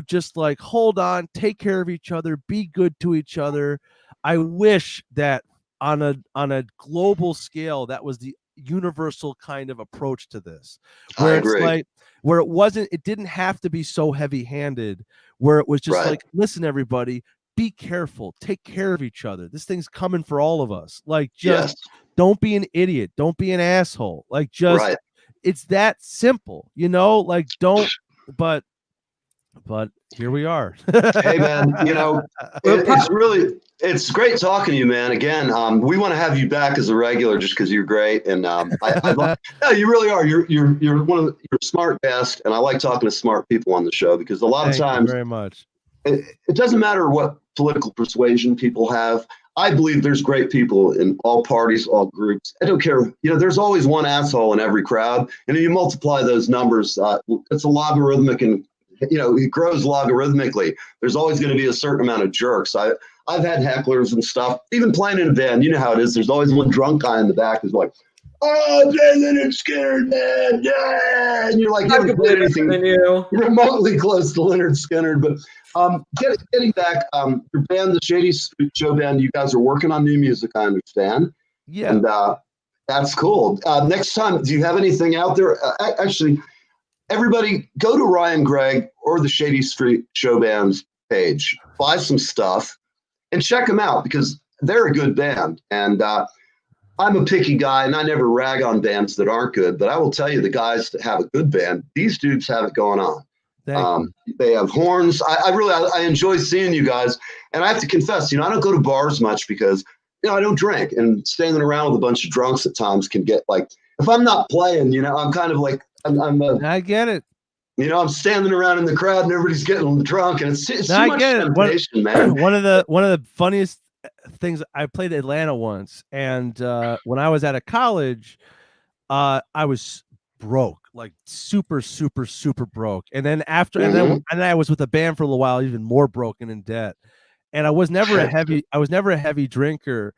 Just like, hold on, take care of each other, be good to each other. I wish that on a global scale, that was the universal kind of approach to this, where it's like, where it didn't have to be so heavy-handed, where it was just like, listen, everybody, be careful, take care of each other. This thing's coming for all of us. Like, just don't be an idiot, don't be an asshole. Like, just it's that simple, like, don't, but here we are. Hey man, it's great talking to you, man. Again, we want to have you back as a regular just because you're great, and you really are. You're you're a smart guest, and I like talking to smart people on the show because a lot of times, Thank you very much. It doesn't matter what political persuasion people have. I believe there's great people in all parties, all groups. I don't care. There's always one asshole in every crowd, and if you multiply those numbers, it's a logarithmic, and it grows logarithmically. There's always going to be a certain amount of jerks. I've had hecklers and stuff, even playing in a band. You know how it is. There's always one drunk guy in the back who's like, "Oh, Lynyrd Skynyrd, man, yeah!" And you're like, you haven't played anything remotely close to Lynyrd Skynyrd. But getting back, your band, the Shady Street Show Band, you guys are working on new music, I understand. Yeah, and that's cool. Next time, do you have anything out there? Actually, everybody, go to Ryan Gregg or the Shady Street Show Band's page, buy some stuff, and check them out because they're a good band. And I'm a picky guy, and I never rag on bands that aren't good. But I will tell you, the guys that have a good band, these dudes have it going on. They have horns. I enjoy seeing you guys. And I have to confess, I don't go to bars much because, I don't drink. And standing around with a bunch of drunks at times can get like, if I'm not playing, I'm kind of like, I get it. I'm standing around in the crowd and everybody's getting drunk, and it's too much temptation, man. One of the funniest things, I played Atlanta once, and when I was out of college, I was broke, like super, super, super broke. And then and then I was with a band for a little while, even more broken in debt. And I was never a heavy drinker.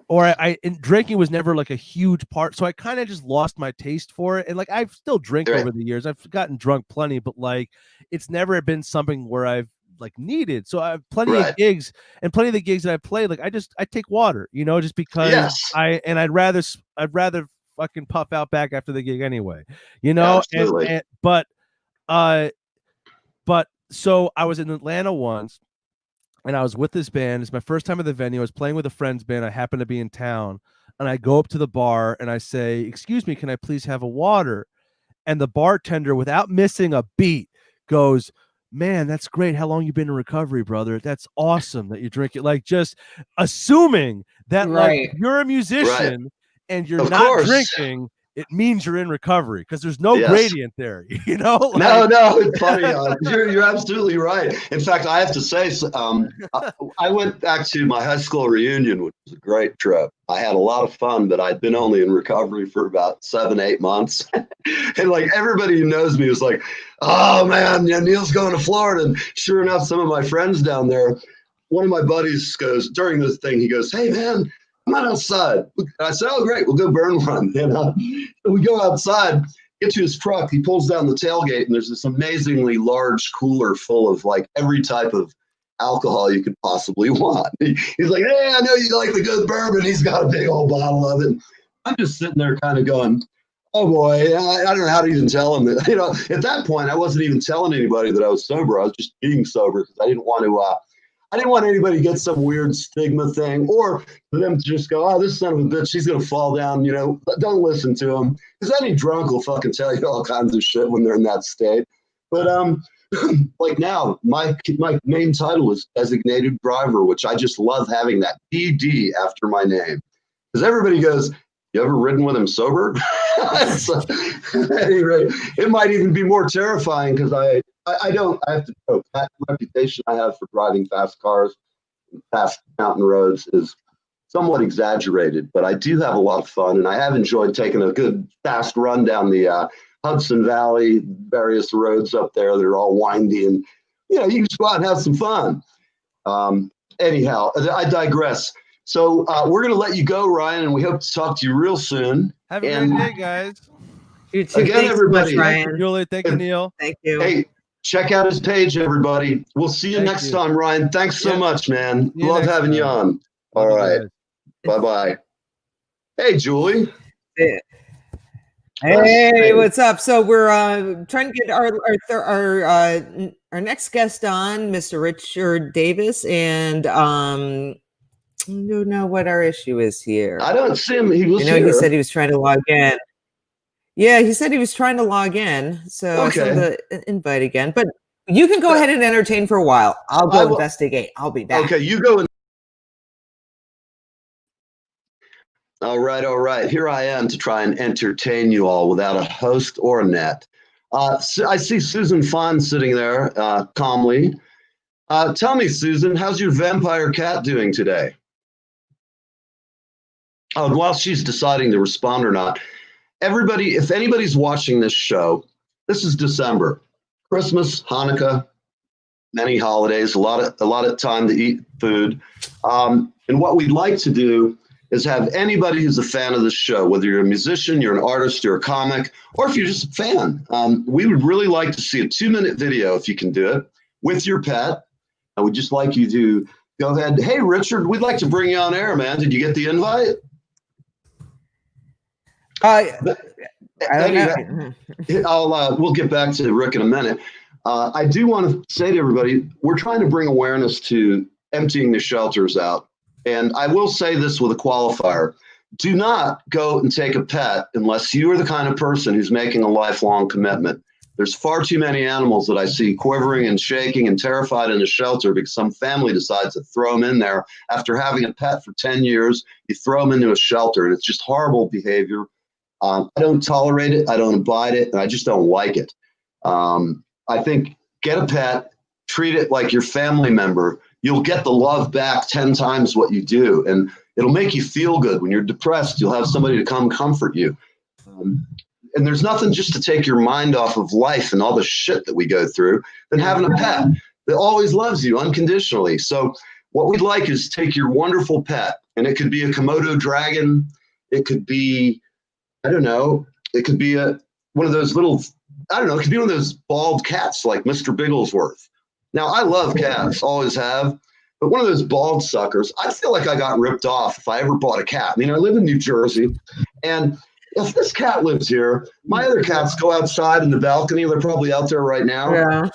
And drinking was never like a huge part. So I kind of just lost my taste for it. And like, I've still drink over the years. I've gotten drunk plenty, but like, it's never been something where I've like needed. So I have plenty of gigs, and plenty of the gigs that I played, like I take water, just because I'd rather fucking puff out back after the gig anyway, but so I was in Atlanta once, and I was with this band. It's my first time at the venue. I was playing with a friend's band. I happened to be in town, and I go up to the bar and I say, "Excuse me, can I please have a water?" And the bartender, without missing a beat, goes, "Man, that's great. How long you been in recovery, brother? That's awesome that you drink it." Like, just assuming that like you're a musician and you're not drinking, it means you're in recovery because there's no gradient there, No, it's funny. You're absolutely right. In fact, I have to say, I went back to my high school reunion, which was a great trip. I had a lot of fun, but I'd been only in recovery for about 7-8 months. And like, everybody who knows me was like, "Oh man, Neil's going to Florida." And sure enough, some of my friends down there, one of my buddies goes, during this thing, he goes, "Hey man, I'm not outside." I said, "Oh, great, we'll go burn one." We go outside, get to his truck. He pulls down the tailgate, and there's this amazingly large cooler full of like every type of alcohol you could possibly want. He's like, "Hey, I know you like the good bourbon." He's got a big old bottle of it. I'm just sitting there kind of going, "Oh boy, I don't know how to even tell him that." At that point, I wasn't even telling anybody that I was sober. I was just being sober because I didn't want I didn't want anybody to get some weird stigma thing, or for them to just go, "Oh, this son of a bitch, he's gonna fall down." Don't listen to him, because any drunk will fucking tell you all kinds of shit when they're in that state. But like now, my main title is designated driver, which I just love having that DD after my name, because everybody goes, "You ever ridden with him sober?" So, at any rate, it might even be more terrifying because I have to joke. That reputation I have for driving fast cars, fast mountain roads is somewhat exaggerated, but I do have a lot of fun, and I have enjoyed taking a good fast run down the Hudson Valley, various roads up there that are all windy, and you can just go out and have some fun. Anyhow, I digress. So we're going to let you go, Ryan, and we hope to talk to you real soon. Have a great day, guys. You too. Again, Thanks everybody. so much, Thank you, Ryan. Julie. Thank you, Neil. Thank you. Hey, check out his page, everybody. We'll see you Thank next you. time, Ryan. Thanks so Yep. much, man. See you Love next having you time. on. Love All you right. guys. Bye-bye. Hey, Julie. Yeah. Hey, what's up? So we're trying to get our next guest on, Mr. Richard Davis, and I don't know what our issue is here. I don't see him. He was You know, here. he said he was trying to log in. Yeah, he said he was trying to log in. So I sent the invite again. But you can go ahead and entertain for a while. I'll go investigate. I'll be back. Okay, you go. All right. Here I am to try and entertain you all without a host or a net. So I see Susan Fon sitting there calmly. Tell me, Susan, how's your vampire cat doing today? Oh, and while she's deciding to respond or not, everybody, if anybody's watching this show, this is December, Christmas, Hanukkah, many holidays, a lot of time to eat food. And what we'd like to do is have anybody who's a fan of this show, whether you're a musician, you're an artist, you're a comic, or if you're just a fan, we would really like to see a 2-minute video, if you can do it, with your pet. And we'd just like you to go ahead. Hey, Richard, we'd like to bring you on air, man. Did you get the invite? I don't know. We'll get back to Rick in a minute. I do want to say to everybody, we're trying to bring awareness to emptying the shelters out. And I will say this with a qualifier. Do not go and take a pet unless you are the kind of person who's making a lifelong commitment. There's far too many animals that I see quivering and shaking and terrified in a shelter because some family decides to throw them in there. After having a pet for 10 years, you throw them into a shelter, and it's just horrible behavior. I don't tolerate it. I don't abide it. And I just don't like it. I think get a pet, treat it like your family member. You'll get the love back 10 times what you do. And it'll make you feel good. When you're depressed, you'll have somebody to come comfort you. And there's nothing just to take your mind off of life and all the shit that we go through than having a pet that always loves you unconditionally. So what we'd like is take your wonderful pet, and it could be a Komodo dragon. It could be, I don't know, it could be one of those little, I don't know, it could be one of those bald cats like Mr. Bigglesworth. Now, I love cats, always have, but one of those bald suckers, I feel like I got ripped off if I ever bought a cat. I mean, I live in New Jersey, and if this cat lives here, my other cats go outside in the balcony. They're probably out there right now. Yeah.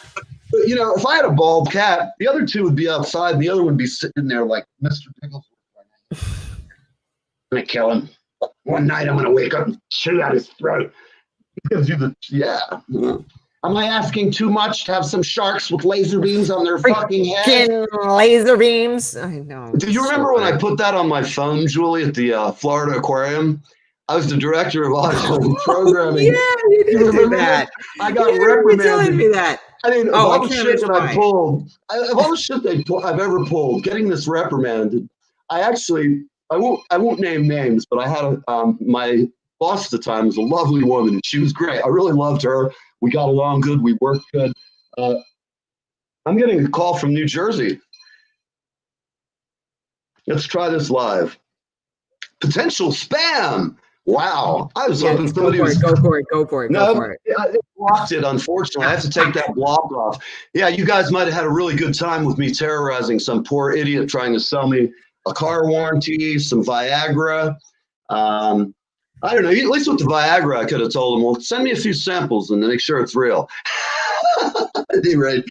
But, if I had a bald cat, the other two would be outside, and the other one would be sitting there like Mr. Bigglesworth right now. I'm going to kill him. One night I'm going to wake up and shoot out his throat. Am I asking too much to have some sharks with laser beams on their fucking head? Laser beams. I know. Do you remember when I put that on my phone, Julie, at the Florida Aquarium? I was the director of audio programming. Yeah, you did do that. I got reprimanded. Telling me that. I mean, of all the shit that I pulled, of all the shit I've ever pulled, getting this reprimanded, I won't name names, but I had my boss at the time was a lovely woman, and she was great. I really loved her. We got along good. We worked good. I'm getting a call from New Jersey. Let's try this live. Potential spam. Wow. I was hoping somebody was. Go for it. No, it blocked it, unfortunately. I have to take that block off. Yeah, you guys might have had a really good time with me terrorizing some poor idiot trying to sell me a car warranty, some Viagra. I don't know. At least with the Viagra, I could have told him, well, send me a few samples and make sure it's real. At any rate,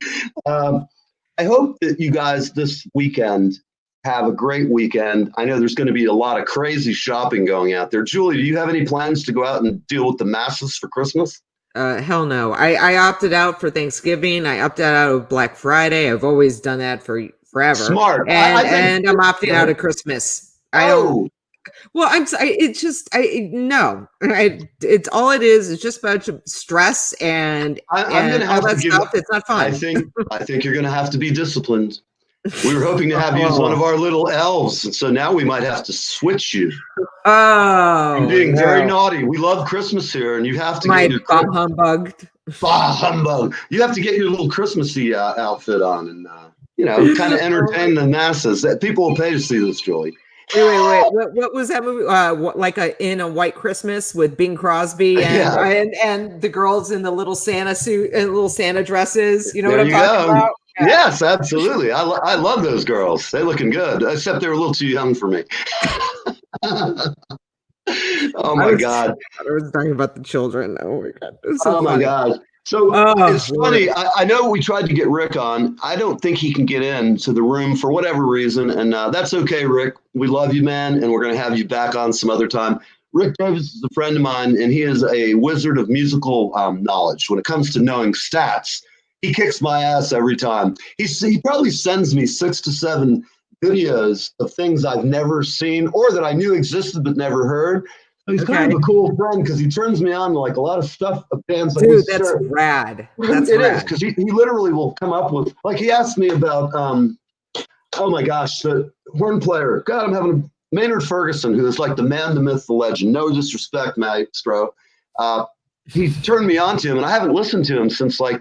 I hope that you guys this weekend have a great weekend. I know there's going to be a lot of crazy shopping going out there. Julie, do you have any plans to go out and deal with the masses for Christmas? Hell no. I opted out for Thanksgiving. I opted out of Black Friday. I've always done that for forever. Smart. And I'm opting out of Christmas. I don't. Well, I'm sorry. It's just no. It's all it is. It's just a bunch of stress and I'm going to all have to that give. stuff. It's not fun. I think you're going to have to be disciplined. We were hoping to have you as one of our little elves, and so now we might have to switch you. Oh, I'm being very naughty. We love Christmas here, and you have to get your bah humbugged. Bah humbug! You have to get your little Christmassy outfit on, and kind of entertain the masses. People will pay to see this, Julie. Wait. What was that movie? In a White Christmas with Bing Crosby and the girls in the little Santa suit and little Santa dresses. You know what I'm talking about? Yeah. Yes, absolutely. I love those girls. They're looking good, except they're a little too young for me. Oh my God! I was talking about the children. Oh my God! So my God! So it's funny. I know we tried to get Rick on. I don't think he can get into the room for whatever reason, and that's okay, Rick. We love you, man, and we're going to have you back on some other time. Rick Davis is a friend of mine, and he is a wizard of musical knowledge. When it comes to knowing stats, he kicks my ass every time. He probably sends me 6 to 7 videos of things I've never seen or that I knew existed but never heard. So he's kind of a cool friend because he turns me on to like a lot of stuff of bands. Dude, that's rad. That's it rad. is because he literally will come up with, like, he asked me about oh my gosh, the horn player. God, I'm having a Maynard Ferguson, who is like the man, the myth, the legend. No disrespect, Maestro. He turned me on to him, and I haven't listened to him since I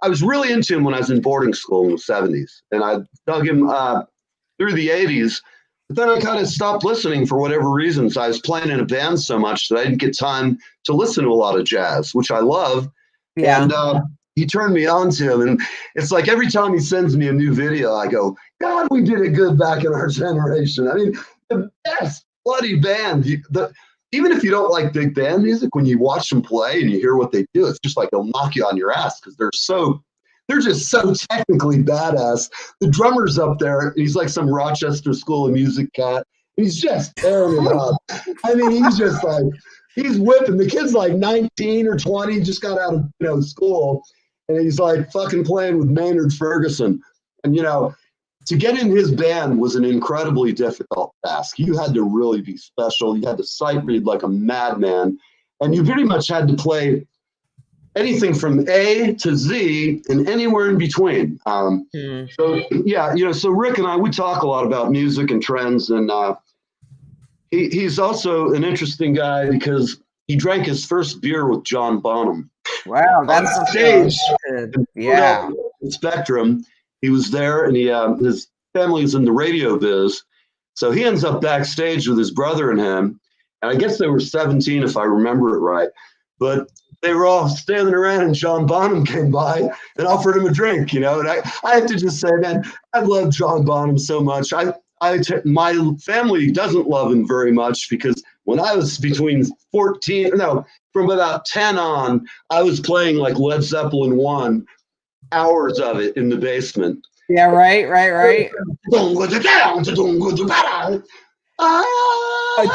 was really into him when I was in boarding school in the 70s, and I dug him through the 80s. But then I kind of stopped listening for whatever reasons. I was playing in a band so much that I didn't get time to listen to a lot of jazz, which I love. Yeah. And he turned me on to him. And it's like every time he sends me a new video, I go, God, we did it good back in our generation. I mean, the best bloody band. Even if you don't like big band music, when you watch them play and you hear what they do, it's just like they'll knock you on your ass because they're just so technically badass. The drummer's up there. He's like some Rochester School of Music cat. He's just tearing it up. I mean, he's just like, he's whipping. The kid's like 19 or 20, just got out of school. And he's like fucking playing with Maynard Ferguson. And, to get in his band was an incredibly difficult task. You had to really be special. You had to sight read like a madman. And you pretty much had to play anything from A to Z and anywhere in between. So Rick and I, we talk a lot about music and trends, and he's also an interesting guy because he drank his first beer with John Bonham. Wow, that's on stage. Yeah, Spectrum. He was there, and his family's in the radio biz, so he ends up backstage with his brother and him. And I guess they were 17, if I remember it right, but they were all standing around, and John Bonham came by and offered him a drink, And I have to just say, man, I love John Bonham so much. My family doesn't love him very much because when I was from about 10 on, I was playing like Led Zeppelin 1, hours of it in the basement. Yeah, right.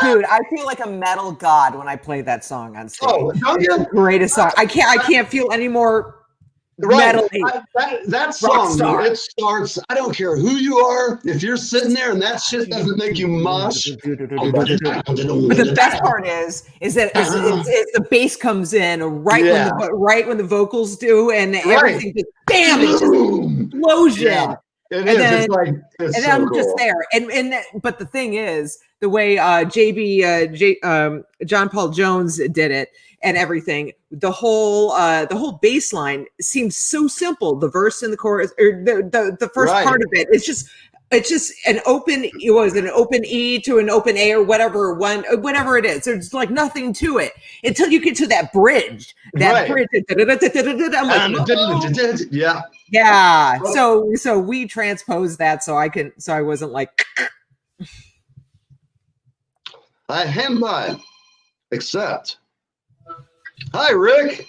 Dude, I feel like a metal god when I play that song on stage. Oh, don't you? It's the greatest song. I can't feel any more metal-y. That song, it starts, I don't care who you are, if you're sitting there and that shit doesn't make you mosh. But the best part is that the bass comes in right when the vocals do, and everything just bam, it's just explosion. Yeah. It is. It's so I'm cool. just there. But the thing is, the way John Paul Jones did it and everything, the whole bass line seems so simple. The verse and the chorus, or the first part of it, it's just an open. It was an open E to an open A or whatever it is. There's like nothing to it until you get to that bridge. Bridge. I'm like, yeah. Yeah. So we transposed that so I wasn't like. I hand by, accept. Hi, Rick.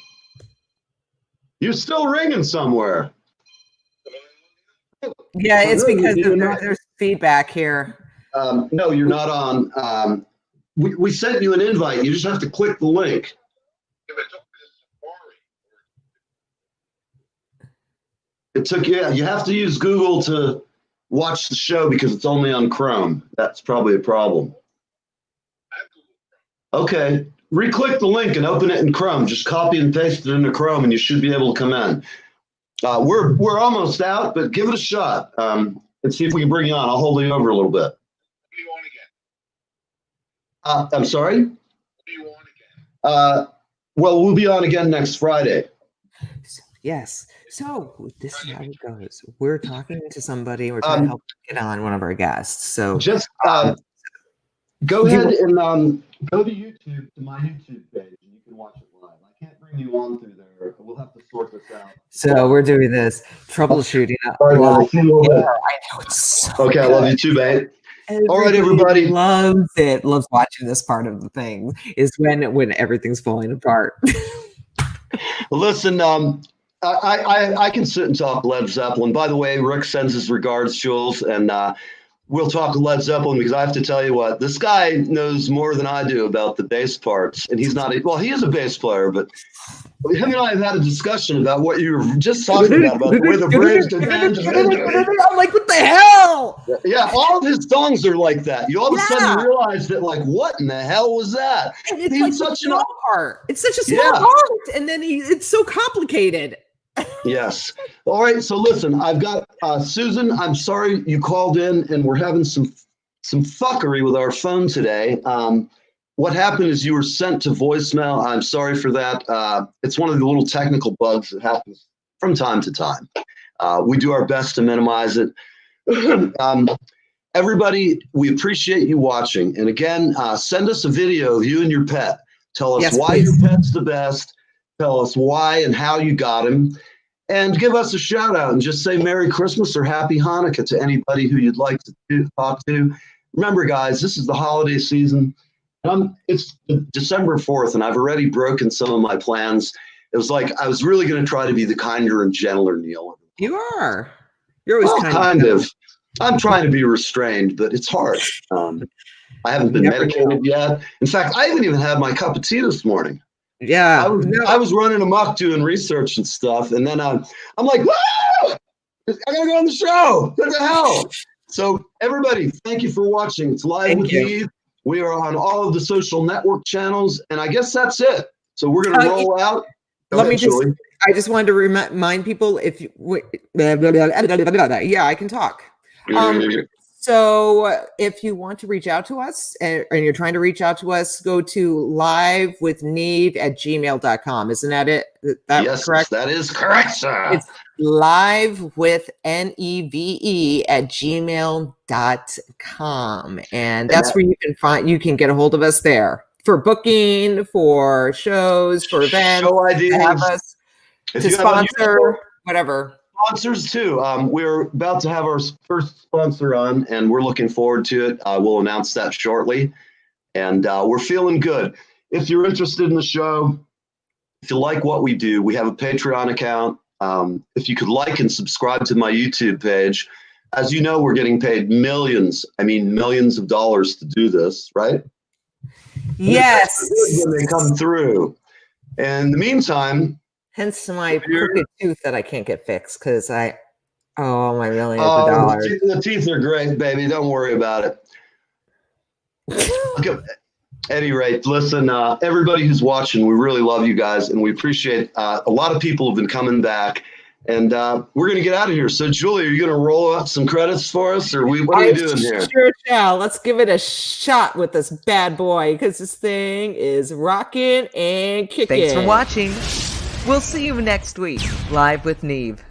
You're still ringing somewhere. Yeah, it's No, because you're of not. there's feedback here. No, you're not on. We sent you an invite. You just have to click the link. It took you have to use Google to watch the show because it's only on Chrome. That's probably a problem. Okay, re-click the link and open it in Chrome. Just copy and paste it into Chrome, and you should be able to come in. We're almost out, but give it a shot and see if we can bring you on. I'll hold you over a little bit. I'm sorry? Well, we'll be on again next Friday. Yes. So this is how it goes. We're talking to somebody. We're trying to help get on one of our guests. So just go ahead and go to YouTube, to my YouTube page, and you can watch it live. I can't bring you on through there. We'll have to sort this out. So we're doing this troubleshooting. Sorry, man, I see you a little bit. I know it's so Okay, I love you too, babe. All right, everybody. Loves it. Loves watching this part of the thing. Is when everything's falling apart. Listen, I can sit and talk Led Zeppelin. By the way, Rick sends his regards, Jules, and we'll talk Led Zeppelin because I have to tell you what, this guy knows more than I do about the bass parts, and he's not. Well, he is a bass player, but him and I have had a discussion about what you were just talking about the way the bridge. I'm like, what the hell? Yeah, all of his songs are like that. You all of a sudden realize that, like, what in the hell was that? And it's like such a small part. It's such a small part, and then it's so complicated. Yes. All right. So listen, I've got Susan. I'm sorry you called in, and we're having some fuckery with our phone today. What happened is you were sent to voicemail. I'm sorry for that. It's one of the little technical bugs that happens from time to time. We do our best to minimize it. Everybody, we appreciate you watching. And again, send us a video of you and your pet. Tell us why your pet's the best. Tell us why and how you got him. And give us a shout out and just say Merry Christmas or Happy Hanukkah to anybody who you'd like to talk to. Remember, guys, this is the holiday season. It's December 4th, and I've already broken some of my plans. It was like I was really going to try to be the kinder and gentler Neil. You are. You're always kind of. I'm trying to be restrained, but it's hard. I haven't been medicated yet. In fact, I haven't even had my cup of tea this morning. Yeah, I was running amok doing research and stuff, and then I'm like, whoa! I gotta go on the show. What the hell? So everybody, thank you for watching. It's Live with Neve. We are on all of the social network channels, and I guess that's it. So we're gonna roll out. I just wanted to remind people if you, yeah, I can talk. So if you want to reach out to us and you're trying to reach out to us, go to livewithneve@gmail.com. Isn't that it? Yes, correct? That is correct, sir. It's livewithneve@gmail.com. And that's where you can get a hold of us there for booking, for shows, for events, show ideas, to have us to sponsor, whatever. Sponsors too. We're about to have our first sponsor on, and we're looking forward to it. We'll announce that shortly, and we're feeling good. If you're interested in the show, if you like what we do, we have a Patreon account. If you could like and subscribe to my YouTube page, as you know, we're getting paid millions of dollars to do this, right? Yes. When they come through. And in the meantime, hence my crooked tooth that I can't get fixed because my millions of dollars. The teeth are great, baby. Don't worry about it. At any rate, listen, everybody who's watching, we really love you guys, and we appreciate a lot of people have been coming back, and we're going to get out of here. So, Julie, are you going to roll out some credits for us, or what are we doing here? Sure shall. Let's give it a shot with this bad boy because this thing is rocking and kicking. Thanks for watching. We'll see you next week, Live with Neve.